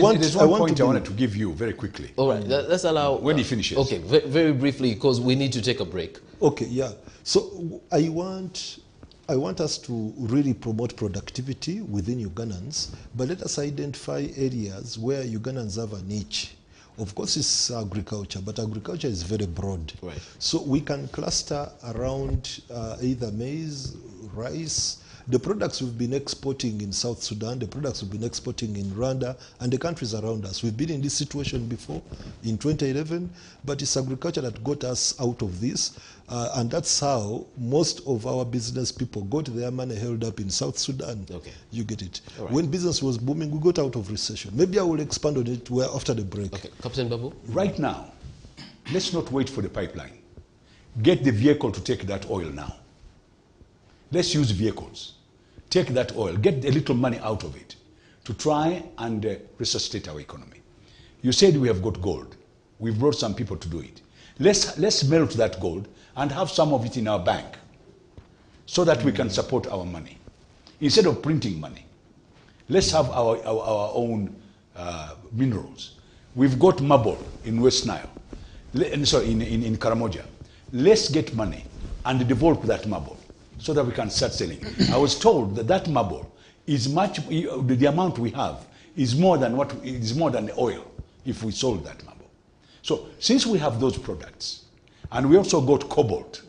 one want point to I be- wanted to give you very quickly. All right, let's allow... When he finishes. Okay, very briefly, because we need to take a break. Okay, yeah. So I want us to really promote productivity within Ugandans, but let us identify areas where Ugandans have a niche. Of course, it's agriculture, but agriculture is very broad. Right. So we can cluster around either maize, rice, the products we've been exporting in South Sudan, the products we've been exporting in Rwanda, and the countries around us. We've been in this situation before, in 2011, but it's agriculture that got us out of this, and that's how most of our business people got their money held up in South Sudan. Okay. You get it. All right. When business was booming, we got out of recession. Maybe I will expand on it after the break. Okay, Captain Babu? Right now, let's not wait for the pipeline. Get the vehicle to take that oil now. Let's use vehicles. Take that oil, get a little money out of it to try and resuscitate our economy. You said we have got gold. We've brought some people to do it. Let's melt that gold and have some of it in our bank so that we can support our money. Instead of printing money, let's have our own minerals. We've got marble in West Nile, sorry, in Karamoja. Let's get money and develop that marble so that we can start selling. I was told that that marble is much, the amount we have is more than the oil if we sold that marble. So since we have those products, and we also got cobalt,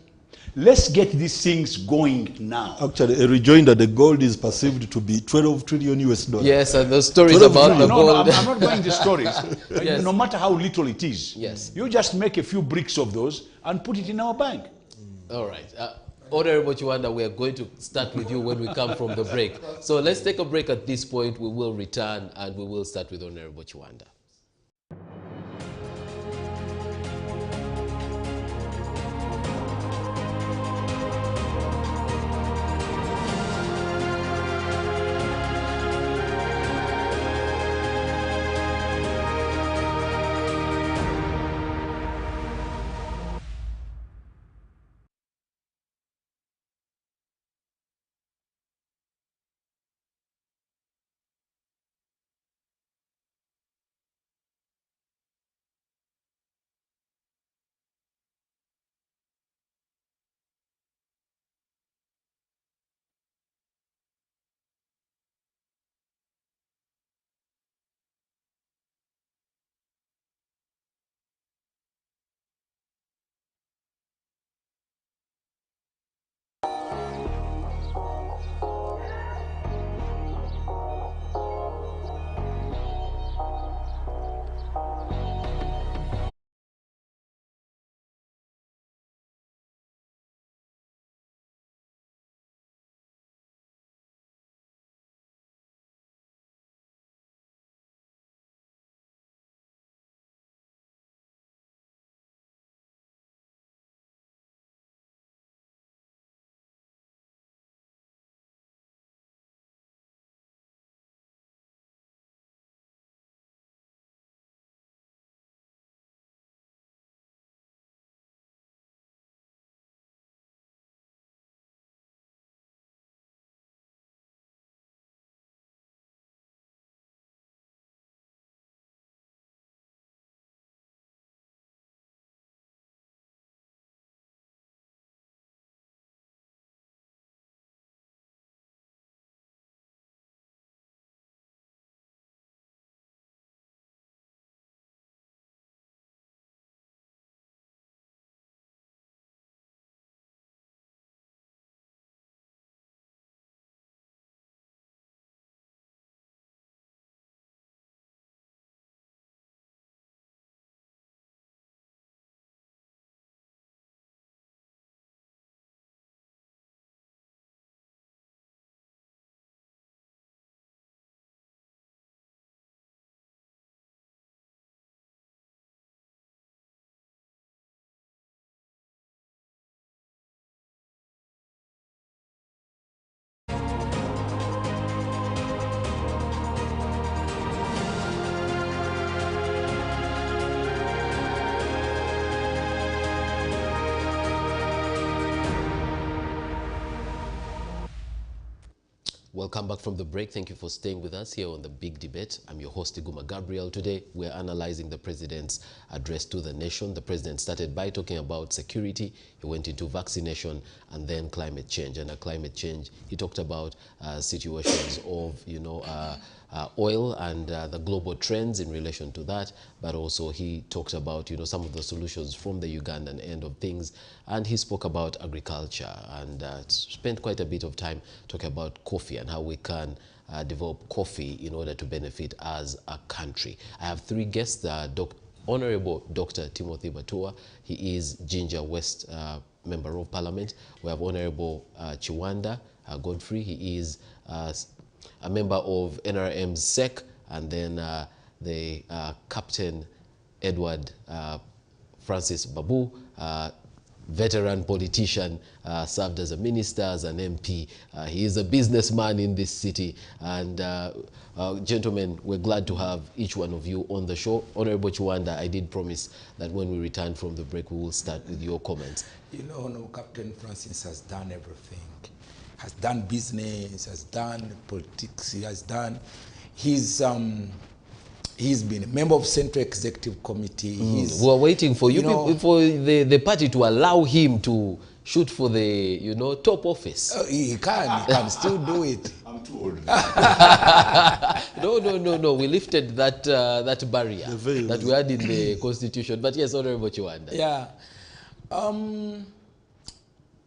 let's get these things going now. Actually, a rejoinder, the gold is perceived to be 12 trillion US dollars. Yes, and the stories 12 about the No, gold. I'm not going to stories. Yes. No matter how little it is, Yes. you just make a few bricks of those and put it in our bank. All right. Honorable Chiwanda, we are going to start with you when we come from the break. So let's take a break at this point. We will return and we will start with Honorable Chiwanda. Welcome back from the break. Thank you for staying with us here on The Big Debate. I'm your host, Iguma Gabriel. Today, we're analyzing the president's address to the nation. The president started by talking about security. He went into vaccination and then climate change. And climate change, he talked about situations of, oil and the global trends in relation to that. But also he talked about, some of the solutions from the Ugandan end of things. And he spoke about agriculture and spent quite a bit of time talking about coffee and how we can develop coffee in order to benefit as a country. I have three guests. Honorable Dr. Timothy Batua. He is Ginger West Member of Parliament. We have Honorable Chiwanda Godfrey. He is a member of NRM's SEC. And then the Captain Edward Francis Babu, veteran politician, served as a minister, as an MP. He is a businessman in this city. And gentlemen, we're glad to have each one of you on the show. Honorable Chiwanda, I did promise that when we return from the break, we will start with your comments. Captain Francis has done everything. Has done business, has done politics, he has done. He's been a member of Central Executive Committee. We're waiting for for the party to allow him to shoot for the top office. He can still do it. I'm too old. No. We lifted that barrier that we had in the Constitution. But yes, Honorable Chiwanda. Yeah.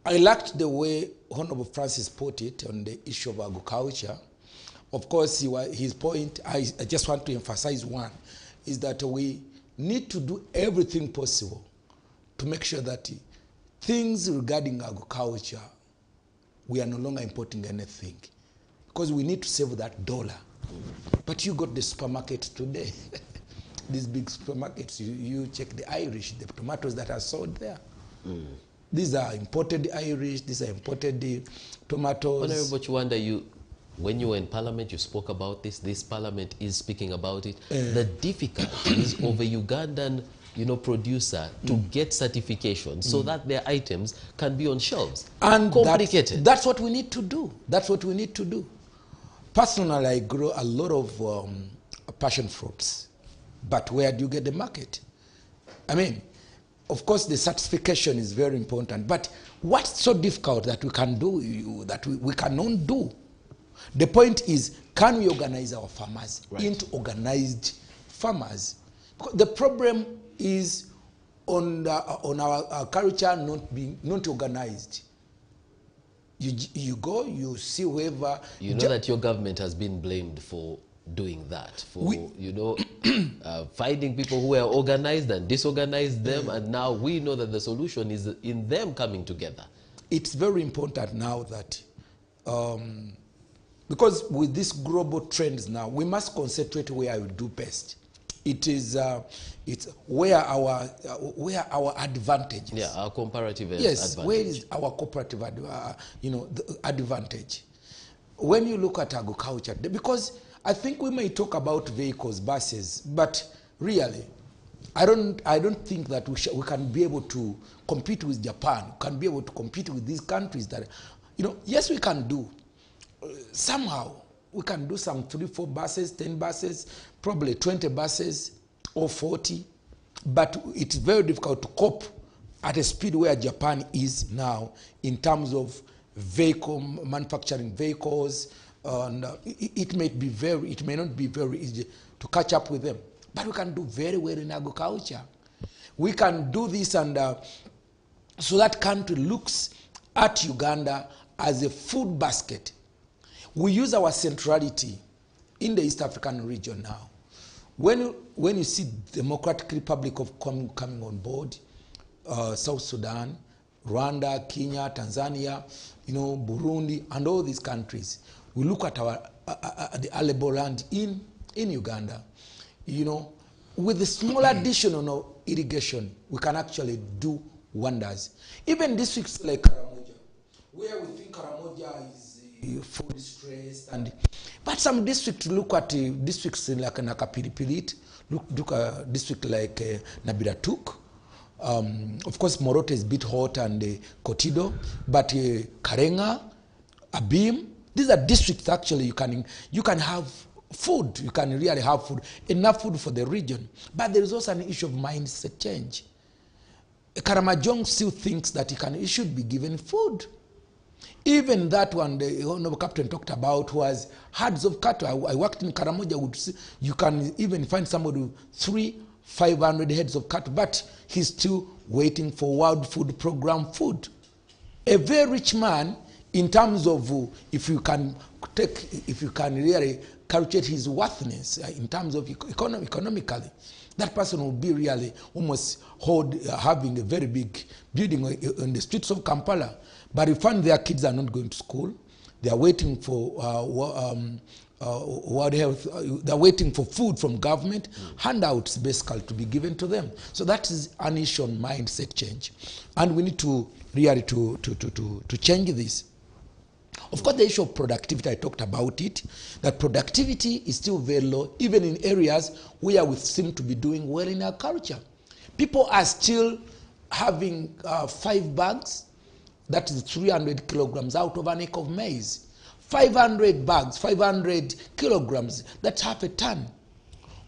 I liked the way Honorable Francis put it on the issue of agriculture. Of course, his point, I just want to emphasize one, is that we need to do everything possible to make sure that things regarding agriculture, we are no longer importing anything. Because we need to save that dollar. But you got the supermarkets today. These big supermarkets, you check the Irish, the tomatoes that are sold there. These are imported Irish, these are imported tomatoes. Honorable Chiwanda, when you were in Parliament, you spoke about this. This Parliament is speaking about it. The difficulties of a Ugandan, producer to get certification so that their items can be on shelves. And complicated. That's what we need to do. That's what we need to do. Personally, I grow a lot of passion fruits. But where do you get the market? I mean, of course, the certification is very important. But what's so difficult that we can do, that we cannot do? The point is, can we organize our farmers into organized farmers? Because the problem is on our culture not organized. You go, you see whoever. You know that your government has been blamed for doing that, for finding people who are organized and disorganized them, and now we know that the solution is in them coming together. It's very important now that because with these global trends now, we must concentrate where we do best. It's where our advantage is. Yeah, our comparative advantage. Yes, where is our comparative the advantage? When you look at agriculture, because I think we may talk about vehicles, buses, but really, I don't think that we can be able to compete with Japan. We can be able to compete with these countries that, yes, we can do. Somehow, we can do some 3-4 buses, 10 buses, probably 20 buses or 40, but it's very difficult to cope at a speed where Japan is now in terms of manufacturing vehicles. And it may not be very easy to catch up with them, but we can do very well in agriculture. We can do this, and so that country looks at Uganda as a food basket. We use our centrality in the East African region now. When you see Democratic Republic of Congo coming on board, South Sudan, Rwanda, Kenya, Tanzania, Burundi, and all these countries, we look at the arable land in Uganda. With the small addition of irrigation, we can actually do wonders. Even districts like Karamoja, where we think Karamoja is food stressed, but some districts, look at districts like Nakapiripirit, look at district like Nabiratuk. Of course, Morote is a bit hot, and Kotido, but Karenga, Abim, These are districts actually you can have food. You can really have food, enough food for the region. But there is also an issue of mindset change. Karamajong still thinks that he should be given food. Even that one, the honorable captain talked about was herds of cattle. I worked in Karamoja. You can even find somebody with 500 heads of cattle, but he's still waiting for World Food Program food. A very rich man, in terms of if you can really calculate his worthiness in terms of economically, that person will be really almost having a very big building on the streets of Kampala. But you find their kids are not going to school. They are waiting for World Health. They're waiting for food from government, handouts basically to be given to them. So that is an issue on mindset change, and we need to really to change this. Of course, the issue of productivity, I talked about it, that productivity is still very low, even in areas where we seem to be doing well in our culture. People are still having 5 bags, that is 300 kilograms out of an acre of maize. 500 bags, 500 kilograms, that's half a ton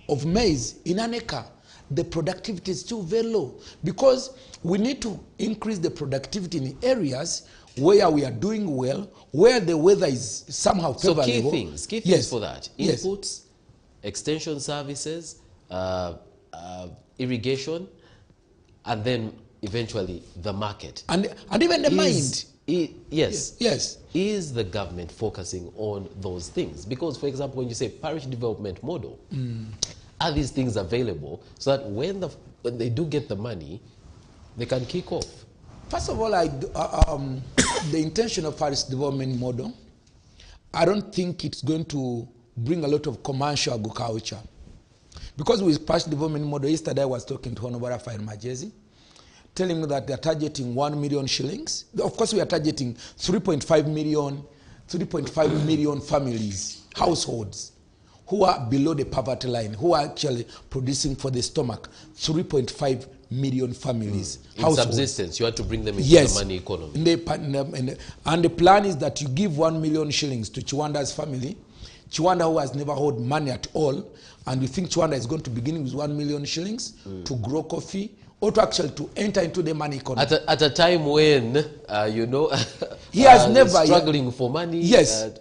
of maize in an acre. The productivity is still very low because we need to increase the productivity in areas where we are doing well, where the weather is somehow favorable. So key things for that. Inputs, extension services, irrigation, and then eventually the market. And even the mind. Yes. Yes. Is the government focusing on those things? Because, for example, when you say parish development model, are these things available so that when they do get the money, they can kick off? First of all, the intention of parish development model, I don't think it's going to bring a lot of commercial agriculture. Because with parish development model, yesterday I was talking to Honorable Rafael Majezi, telling me that they're targeting 1 million shillings. Of course, we are targeting 3.5 million families, households, who are below the poverty line, who are actually producing for the stomach. 3.5 million families. In subsistence, you have to bring them into the money economy. And the plan is that you give 1 million shillings to Chiwanda's family, Chiwanda who has never had money at all, and you think Chiwanda is going to begin with 1 million shillings to grow coffee, or to actually to enter into the money economy. At a time when, he has never struggling for money,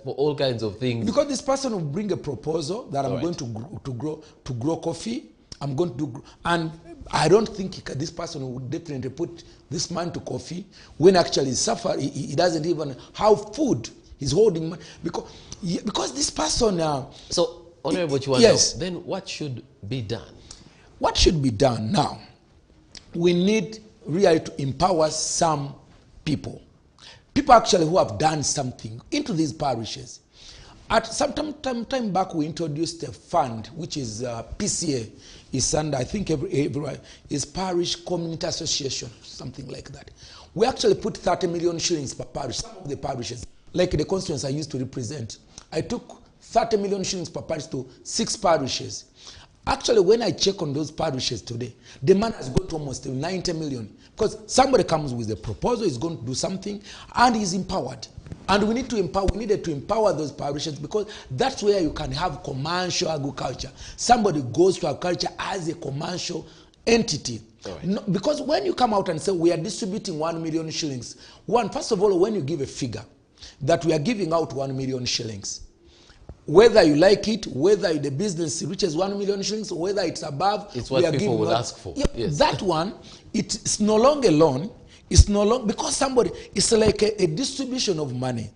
for all kinds of things. Because this person will bring a proposal that I'm going to grow coffee. I'm going to do, and I don't think this person would definitely put this man to coffee when actually he doesn't even have food. He's holding money because this person. So, Honorable Chiwanda, then what should be done? What should be done now? We need really to empower some people actually who have done something into these parishes. At some time back, we introduced a fund which is PCA. It's under, I think, everywhere is Parish Community Association, something like that. We actually put 30 million shillings per parish. Some of the parishes, like the constituents I used to represent, I took 30 million shillings per parish to 6 parishes. Actually, when I check on those parishes today, the man has got almost 90 million. Because somebody comes with a proposal, is going to do something, and he's empowered. And we needed to empower those parishes because that's where you can have commercial agriculture. Somebody goes to agriculture as a commercial entity. Right. No, because when you come out and say we are distributing 1 million shillings, first of all, when you give a figure that we are giving out 1 million shillings, whether you like it, whether the business reaches 1 million shillings, or whether it's above, it's what people will ask for. That one, it's no longer loan. It's no longer because it's like a distribution of money.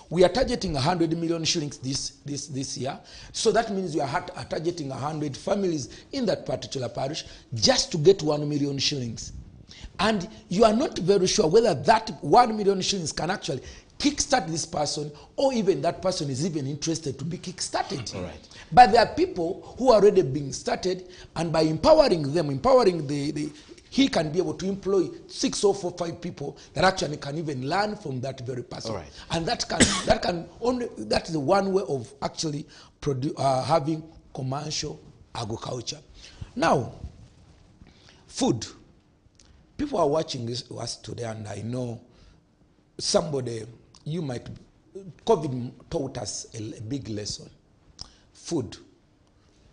We are targeting 100 million shillings this year. So that means we are targeting 100 families in that particular parish just to get 1 million shillings. And you are not very sure whether that 1 million shillings can actually kickstart this person, or even that person is even interested to be kickstarted. All right. But there are people who are already being started, and by empowering them, he can be able to employ 6 or 5 people that actually can even learn from that very person. All right. And that is one way of actually having commercial agriculture. Now, food. People are watching us today, and I know somebody, you might COVID taught us a big lesson. Food.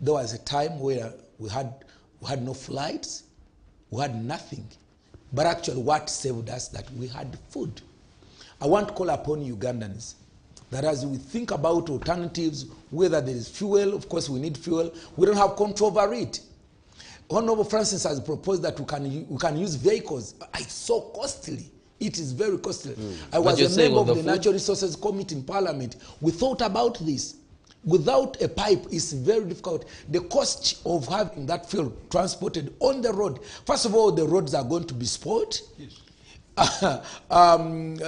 There was a time where we had no flights, we had nothing. But actually what saved us, that we had food. I want to call upon Ugandans that as we think about alternatives, whether there is fuel, of course we need fuel, we don't have control over it. Honorable Francis has proposed that we can use vehicles. It's so costly. It is very costly. I was a member of the Natural Resources Committee in Parliament. We thought about this. Without a pipe, it's very difficult. The cost of having that fuel transported on the road, first of all, the roads are going to be spoiled. Yes. And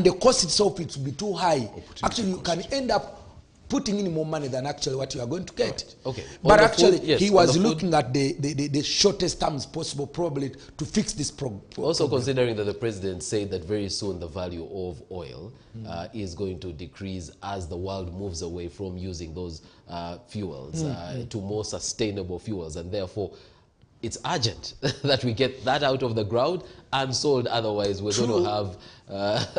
the cost itself, it will be too high. Actually, you can end up putting in more money than actually what you are going to get. Right. Okay. But actually, yes, he was looking at the shortest terms possible, probably, to fix this problem. Also considering that the president said that very soon the value of oil is going to decrease as the world moves away from using those fuels to more sustainable fuels, and therefore it's urgent that we get that out of the ground and sold. Otherwise, we're going to have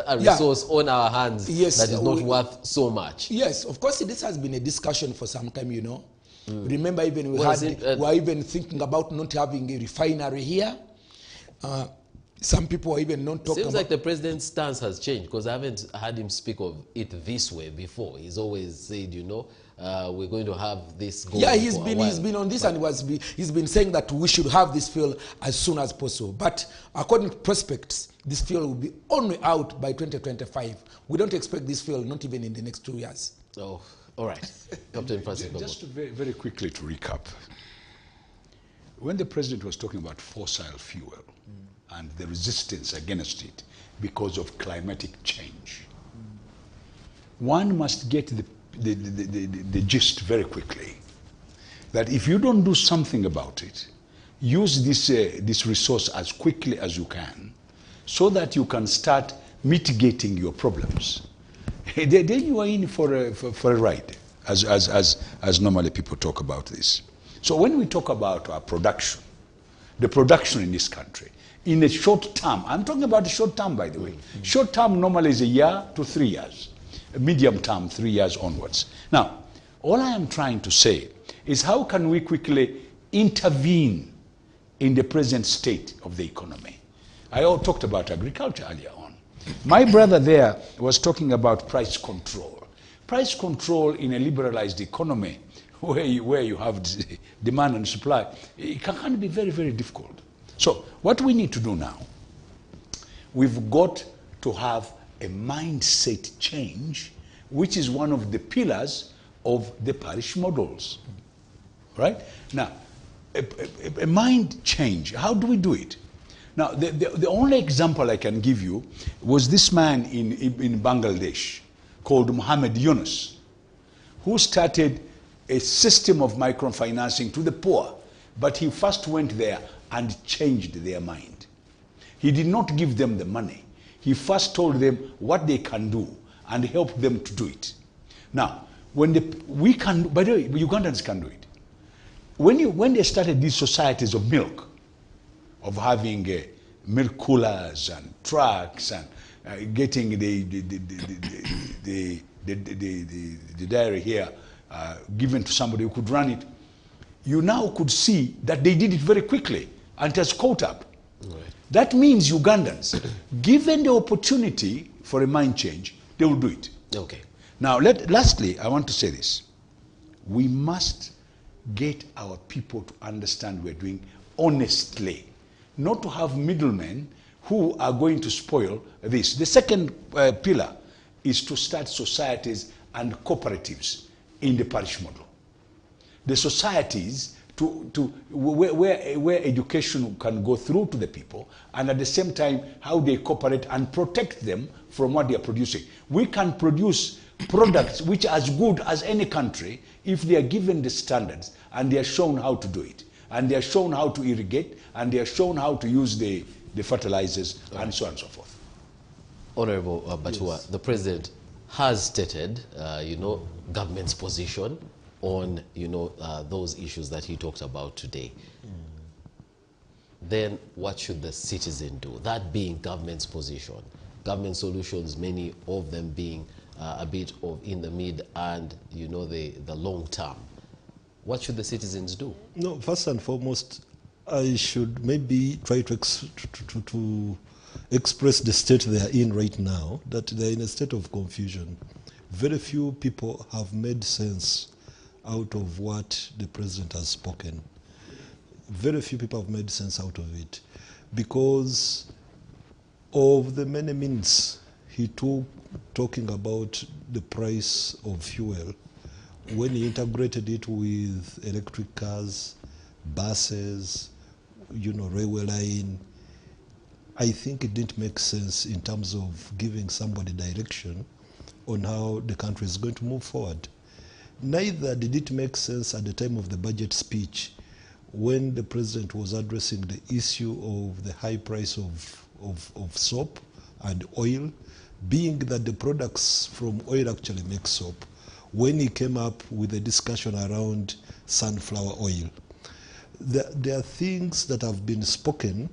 a resource on our hands that is not worth so much. Yes, of course, this has been a discussion for some time, you know. Remember, even we were even thinking about not having a refinery here. Some people are even not talking. Seems like the president's stance has changed, because I haven't heard him speak of it this way before. He's always said, you know, we're going to have this going. Yeah, he's been on this, and he's been saying that we should have this fuel as soon as possible. But according to prospects, this fuel will be only out by 2025. We don't expect this fuel, not even in the next 2 years. Oh, all right. Captain Francis. Just very quickly to recap. When the president was talking about fossil fuel and the resistance against it because of climatic change, one must get the gist very quickly, that if you don't do something about it, use this resource as quickly as you can, so that you can start mitigating your problems. Then you are in for a ride, as normally people talk about this. So when we talk about our production, the production in this country, in a short term, I'm talking about the short term, by the way. Short term normally is 1 year to 3 years. Medium term, 3 years onwards. Now, all I am trying to say is, how can we quickly intervene in the present state of the economy? I all talked about agriculture earlier on. My brother there was talking about price control. Price control in a liberalized economy where you have demand and supply, it can be very, very difficult. So what we need to do now, we've got to have a mindset change, which is one of the pillars of the parish models. Right? Now, a mind change, how do we do it? Now, the only example I can give you was this man in Bangladesh called Muhammad Yunus, who started a system of microfinancing to the poor, but he first went there and changed their mind. He did not give them the money. He first told them what they can do and helped them to do it. Now, by the way, Ugandans can do it. When they started these societies of milk, of having milk coolers and trucks and getting the dairy here given to somebody who could run it, you now could see that they did it very quickly and it has caught up. Right. That means Ugandans, given the opportunity for a mind change, they will do it. Okay. Now, lastly, I want to say this. We must get our people to understand we're doing honestly, not to have middlemen who are going to spoil this. The second pillar is to start societies and cooperatives in the parish model. The societies where education can go through to the people, and at the same time how they cooperate and protect them from what they are producing. We can produce products which are as good as any country if they are given the standards and they are shown how to do it, and they are shown how to irrigate, and they are shown how to use the fertilizers, and so on and so forth. Honorable Batua, yes. The president has stated, government's position on, those issues that he talked about today. Then what should the citizen do? That being government's position, government solutions, many of them being a bit of in the mid and, you know, the long term. What should the citizens do? No, first and foremost, I should maybe try to express the state they are in right now, that they're in a state of confusion. Very few people have made sense out of what the president has spoken. Very few people have made sense out of it because of the many minutes he took talking about the price of fuel when he integrated it with electric cars, buses, you know, railway line. I think it didn't make sense in terms of giving somebody direction on how the country is going to move forward. Neither did it make sense at the time of the budget speech when the president was addressing the issue of the high price of soap and oil, being that the products from oil actually make soap, when he came up with a discussion around sunflower oil. There are things that have been spoken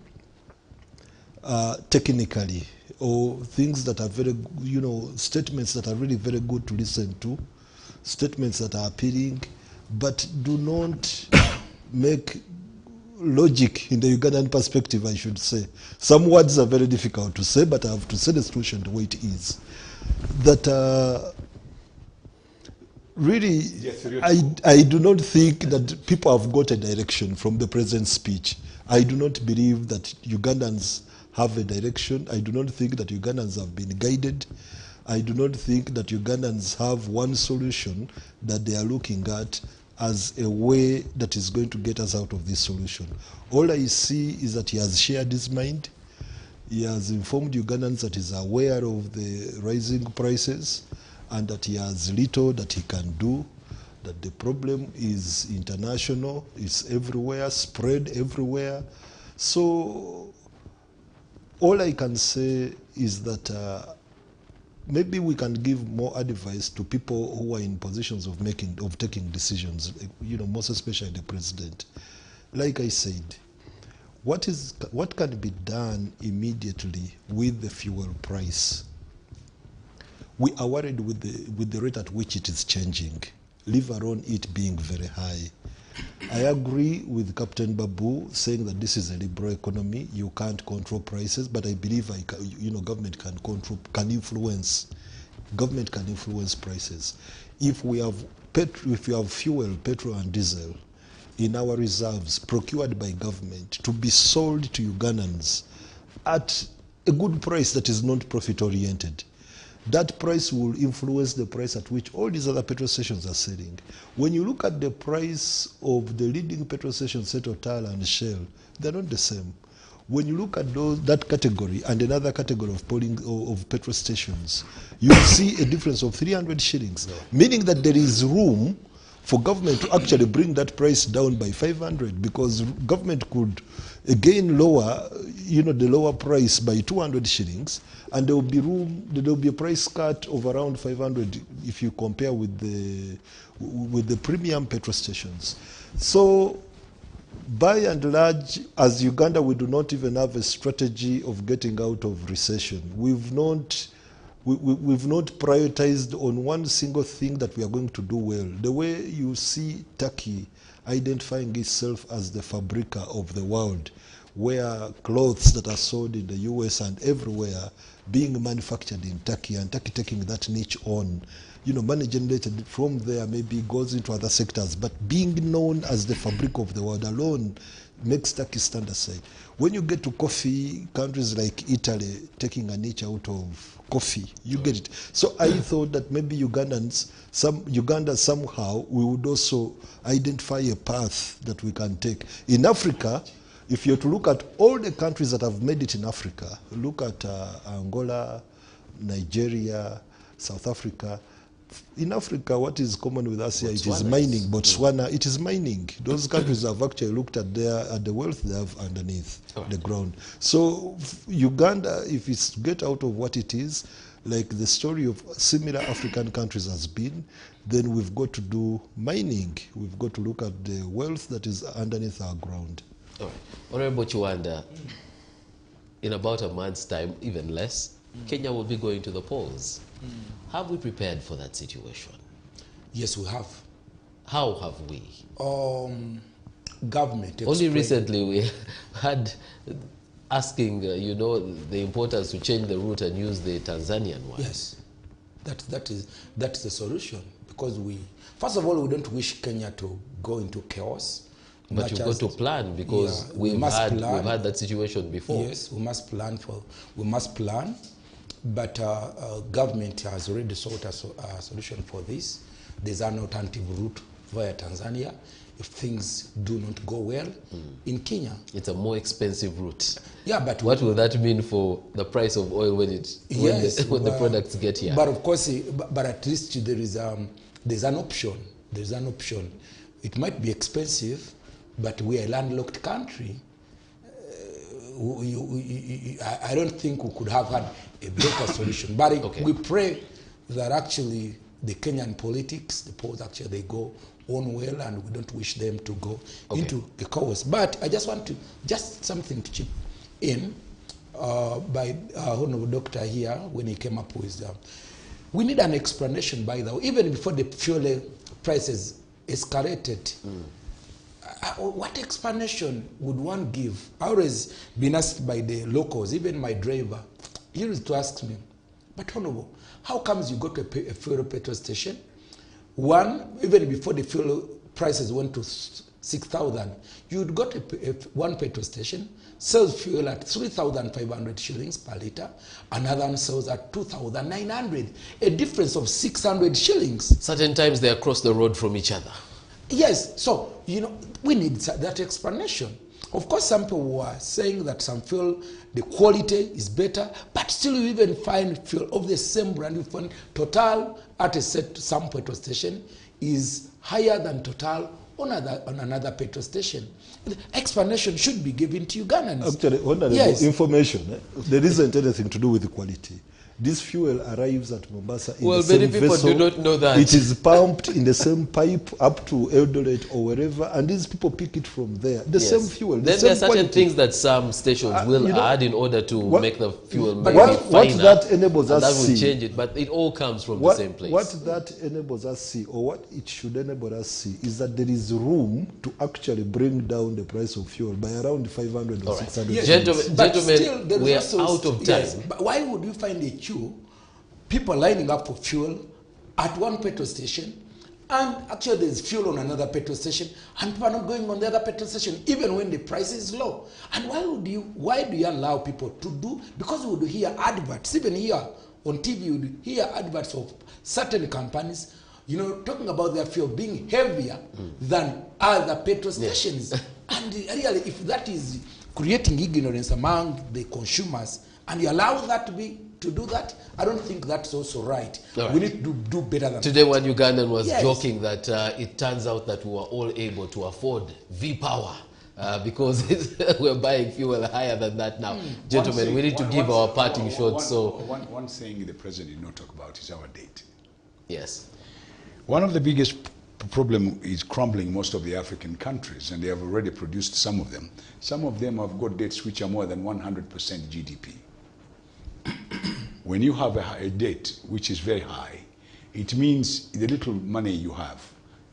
technically, or things that are very, you know, statements that are really very good to listen to, statements that are appealing, but do not make logic in the Ugandan perspective, I should say. Some words are very difficult to say, but I have to say the situation the way it is. That really, yes, I do not think that people have got a direction from the president's speech. I do not believe that Ugandans have a direction. I do not think that Ugandans have been guided. I do not think that Ugandans have one solution that they are looking at as a way that is going to get us out of this solution. All I see is that he has shared his mind. He has informed Ugandans that he is aware of the rising prices and that he has little that he can do, that the problem is international, it's everywhere, spread everywhere. So all I can say is that maybe we can give more advice to people who are in positions of taking decisions, you know, most especially the president. Like I said, what can be done immediately with the fuel price? We are worried with the rate at which it is changing, leave alone it being very high. I agree with Captain Babu saying that this is a liberal economy. You can't control prices, but I believe government can influence. Government can influence prices. If we have fuel, petrol, and diesel in our reserves procured by government to be sold to Ugandans at a good price that is not profit oriented, that price will influence the price at which all these other petrol stations are selling. When you look at the price of the leading petrol stations, Total and Shell, they're not the same. When you look at that category and another category of petrol stations, you see a difference of 300 shillings, meaning that there is room for government to actually bring that price down by 500, because government could again lower, the lower price by 200 shillings, and there will be a price cut of around 500 if you compare with the premium petrol stations. So, by and large, as Uganda, we do not even have a strategy of getting out of recession. We've not prioritized on one single thing that we are going to do well. The way you see Turkey identifying itself as the fabrica of the world, where clothes that are sold in the US and everywhere being manufactured in Turkey, and Turkey taking that niche on, money generated from there maybe goes into other sectors, but being known as the fabric of the world alone makes Turkey stand aside. When you get to coffee, countries like Italy taking a niche out of coffee, you get it. So I thought that maybe Uganda somehow we would also identify a path that we can take. In Africa, if you're to look at all the countries that have made it in Africa, look at Angola, Nigeria, South Africa. In Africa, what is common with us here, it is mining. Botswana, it is mining. Those countries have actually looked at the wealth they have underneath the ground. So Uganda, if it's to get out of what it is, like the story of similar African countries has been, then we've got to do mining. We've got to look at the wealth that is underneath our ground. All right. Honorable Chiwanda, in about a month's time, even less, Kenya will be going to the polls. Have we prepared for that situation? Yes, we have. How have we? Government. Only recently we had asking, the importers to change the route and use the Tanzanian one. Yes, that's the solution, because first of all, we don't wish Kenya to go into chaos. But you've got to plan, because we've had that situation before. Yes, we must plan. But government has already sought a solution for this. There's an alternative route via Tanzania if things do not go well in Kenya. It's a more expensive route. Yeah, but what will that mean for the price of oil when the products get here? But of course, but at least there's an option. There's an option. It might be expensive, but we are a landlocked country. I don't think we could have had a better solution. But we pray that actually the Kenyan politics, the polls actually they go on well, and we don't wish them to go into a chaos. But I just want something to chip in by Honorable Doctor here when he came up with. We need an explanation, by the way, even before the fuel prices escalated. What explanation would one give? I always been asked by the locals, even my driver, he used to ask me, but Honorable, how comes you go to a fuel petrol station? One, even before the fuel prices went to 6,000, you'd go to one petrol station, sells fuel at 3,500 shillings per litre, another one sells at 2,900, a difference of 600 shillings. Certain times they are across the road from each other. Yes, so, we need that explanation. Of course, some people were saying that some fuel, the quality is better, but still you even find fuel of the same brand. You find Total at some petrol station is higher than Total on another petrol station. The explanation should be given to Ugandans. Actually, wonderful information. There isn't anything to do with the quality. This fuel arrives at Mombasa in the same vessel. Well, many people do not know that. It is pumped in the same pipe up to Eldoret or wherever, and these people pick it from there. The same fuel. Then there are certain things that some stations will add in order to make the fuel maybe what finer, that enables us that will see, change it, but it all comes from the same place. What that enables us see, or what it should enable us see, is that there is room to actually bring down the price of fuel by around 500 or 600. Yes. Gentlemen, we are out of time. Yes, but why would you find a queue, people lining up for fuel at one petrol station, and actually there's fuel on another petrol station, and people are not going on the other petrol station even when the price is low? And why do you allow people to do? Because we would hear adverts, even here on TV, you would hear adverts of certain companies, talking about their fuel being heavier than other petrol stations. And really, if that is creating ignorance among the consumers, and you allow that to do that, I don't think that's also right. We need to do better than Today, one Ugandan was joking that it turns out that we were all able to afford V-Power because we're buying fuel higher than that now. Gentlemen, we need to give our parting shots. One thing the president did not talk about is our debt. Yes. One of the biggest problem is crumbling most of the African countries, and they have already produced some of them. Some of them have got debts which are more than 100% GDP. When you have a debt which is very high, it means the little money you have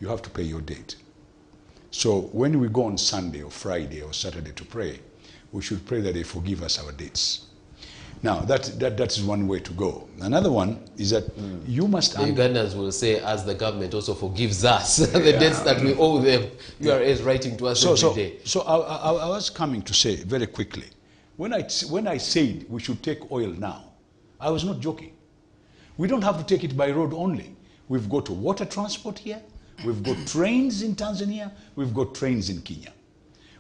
to pay your debt. So when we go on Sunday or Friday or Saturday to pray, we should pray that they forgive us our debts. Now, that is one way to go. Another one is that you must... The Ugandans will say, as the government also forgives us the debts that we owe them. URA is writing to us every day. So I was coming to say very quickly, when I said we should take oil now, I was not joking. We don't have to take it by road only. We've got water transport here. We've got trains in Tanzania. We've got trains in Kenya.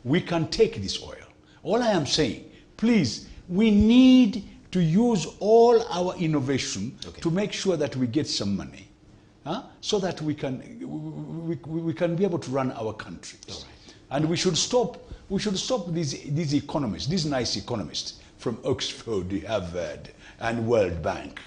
We can take this oil. All I am saying, please, we need to use all our innovation to make sure that we get some money, so that we can be able to run our countries. And we should stop these economists, these nice economists from Oxford, Harvard, and World Bank,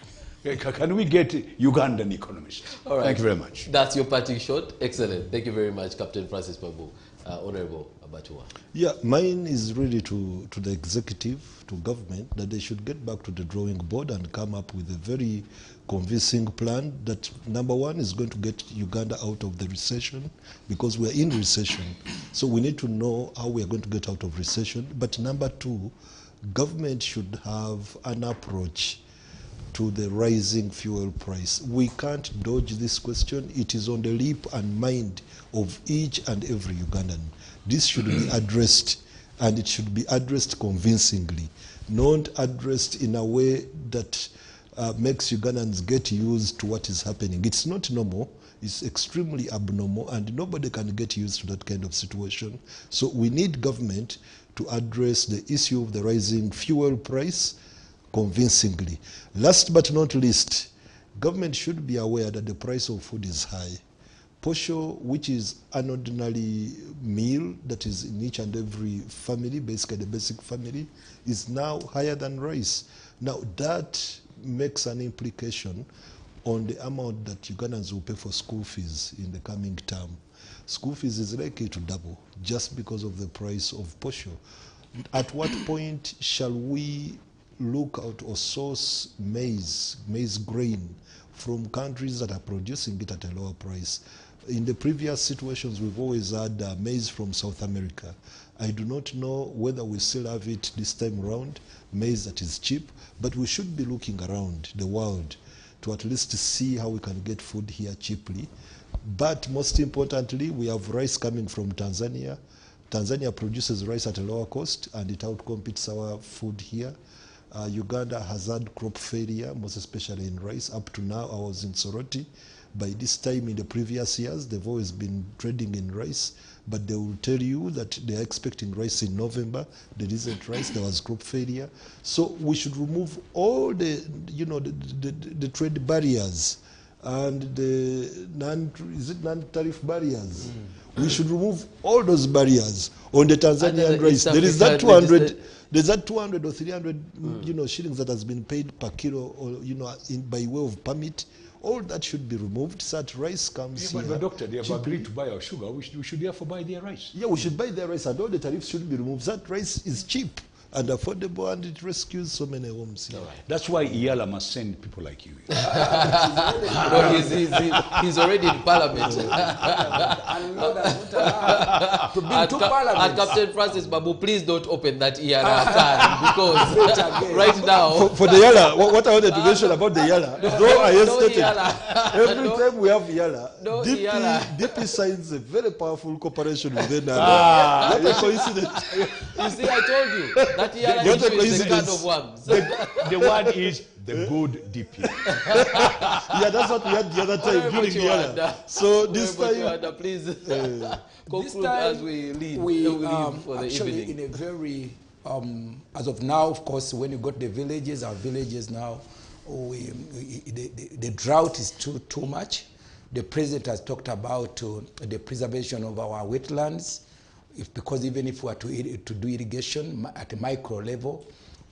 Can we get Ugandan economists? All right. Thank you very much. That's your parting shot. Excellent. Thank you very much, Captain Francis Babu. Honorable Abatua. Yeah, mine is really to the executive, to government, that they should get back to the drawing board and come up with a very convincing plan that, number one, is going to get Uganda out of the recession, because we're in recession. So we need to know how we are going to get out of recession. But number two, government should have an approach to the rising fuel price. We can't dodge this question. It is on the lip and mind of each and every Ugandan. This should be addressed, and it should be addressed convincingly, not addressed in a way that makes Ugandans get used to what is happening. It's not normal. It's extremely abnormal, and nobody can get used to that kind of situation. So we need government to address the issue of the rising fuel price convincingly. Last but not least, government should be aware that the price of food is high. Posho, which is an ordinary meal that is in each and every family, basically the basic family, is now higher than rice. Now that makes an implication on the amount that Ugandans will pay for school fees in the coming term. School fees is likely to double just because of the price of posho. At what point shall we look out or source maize grain from countries that are producing it at a lower price? In the previous situations, we've always had maize from South America. I do not know whether we still have it this time around, maize that is cheap, but we should be looking around the world to at least see how we can get food here cheaply. But most importantly, we have rice coming from Tanzania. Tanzania produces rice at a lower cost, and it outcompetes our food here. Uganda has had crop failure, most especially in rice. Up to now, I was in Soroti. By this time in the previous years, they've always been trading in rice, but they will tell you that they are expecting rice in November. There isn't rice, there was crop failure. So we should remove all the trade barriers and the non-tariff barriers. We should remove all those barriers on the Tanzanian rice. There is that 200. There's that 200 or 300 shillings that has been paid per kilo, or by way of permit. All that should be removed so that rice comes here. But doctor, they have agreed to buy our sugar. We should therefore buy their rice. Yeah, we should buy their rice, and all the tariffs should be removed. That rice is cheap and affordable, and it rescues so many homes here. Right. That's why Iyala must send people like you. He's already in Parliament. And Captain Francis Babu, please don't open that Iyala can, because right now... For the Iyala, what I wanted to mention about the Iyala, though I hesitated, every time we have Iyala, DP signs a very powerful cooperation with them. What a coincidence. You see, I told you. That Iyala issue is the kind of worms. The word is the good DP. Yeah, that's what we had the other time during the Iyala. So this time, please conclude as we leave. We leave for the actually evening. In a very, as of now, of course, when you got the villages, our villages now, the drought is too much. The president has talked about the preservation of our wetlands, because even if we are to do irrigation at a micro level,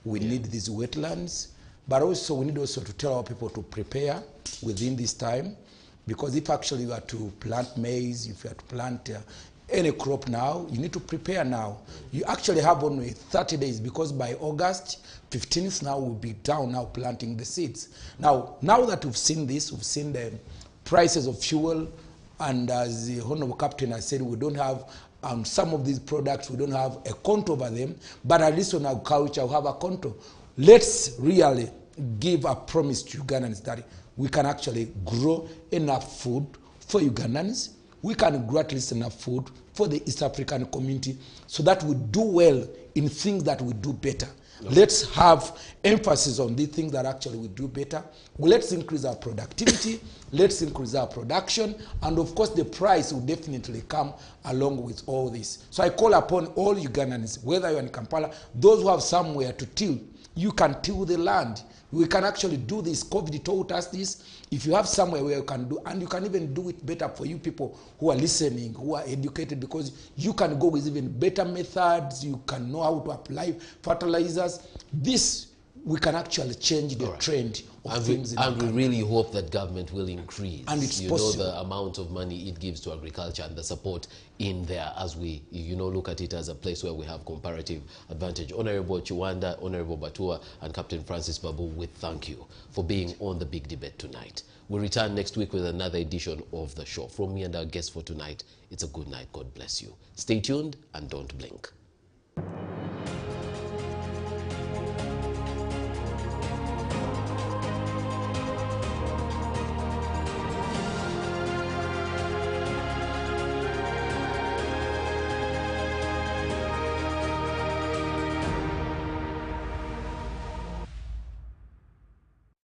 we need these wetlands. But also we need also to tell our people to prepare within this time, because if actually you are to plant maize, if you are to plant any crop now, you need to prepare now. You actually have only 30 days, because by August 15th now we'll be down now planting the seeds. Now that we've seen this, we've seen the prices of fuel, and as the Honorable Captain has said, we don't have some of these products, we don't have a control over them, but at least on agriculture we have a control. Let's really give a promise to Ugandans that we can actually grow enough food for Ugandans. We can grow at least enough food for the East African community, so that we do well in things that we do better. Let's have emphasis on the things that actually we do better. Let's increase our productivity. Let's increase our production. And of course, the price will definitely come along with all this. So I call upon all Ugandans, whether you're in Kampala, those who have somewhere to till, you can till the land. We can actually do this. COVID taught us this. If you have somewhere where you can do, and you can even do it better for you people who are listening, who are educated, because you can go with even better methods. You can know how to apply fertilizers. This, we can actually change the trend of things in And we really hope that government will increase, And it's you possible. know, the amount of money it gives to agriculture and the support in there as we, you know, look at it as a place where we have comparative advantage. Honorable Chiwanda, Honorable Batua, and Captain Francis Babu, we thank you for being on the big debate tonight. We'll return next week with another edition of the show. From me and our guests for tonight, it's a good night. God bless you. Stay tuned and don't blink.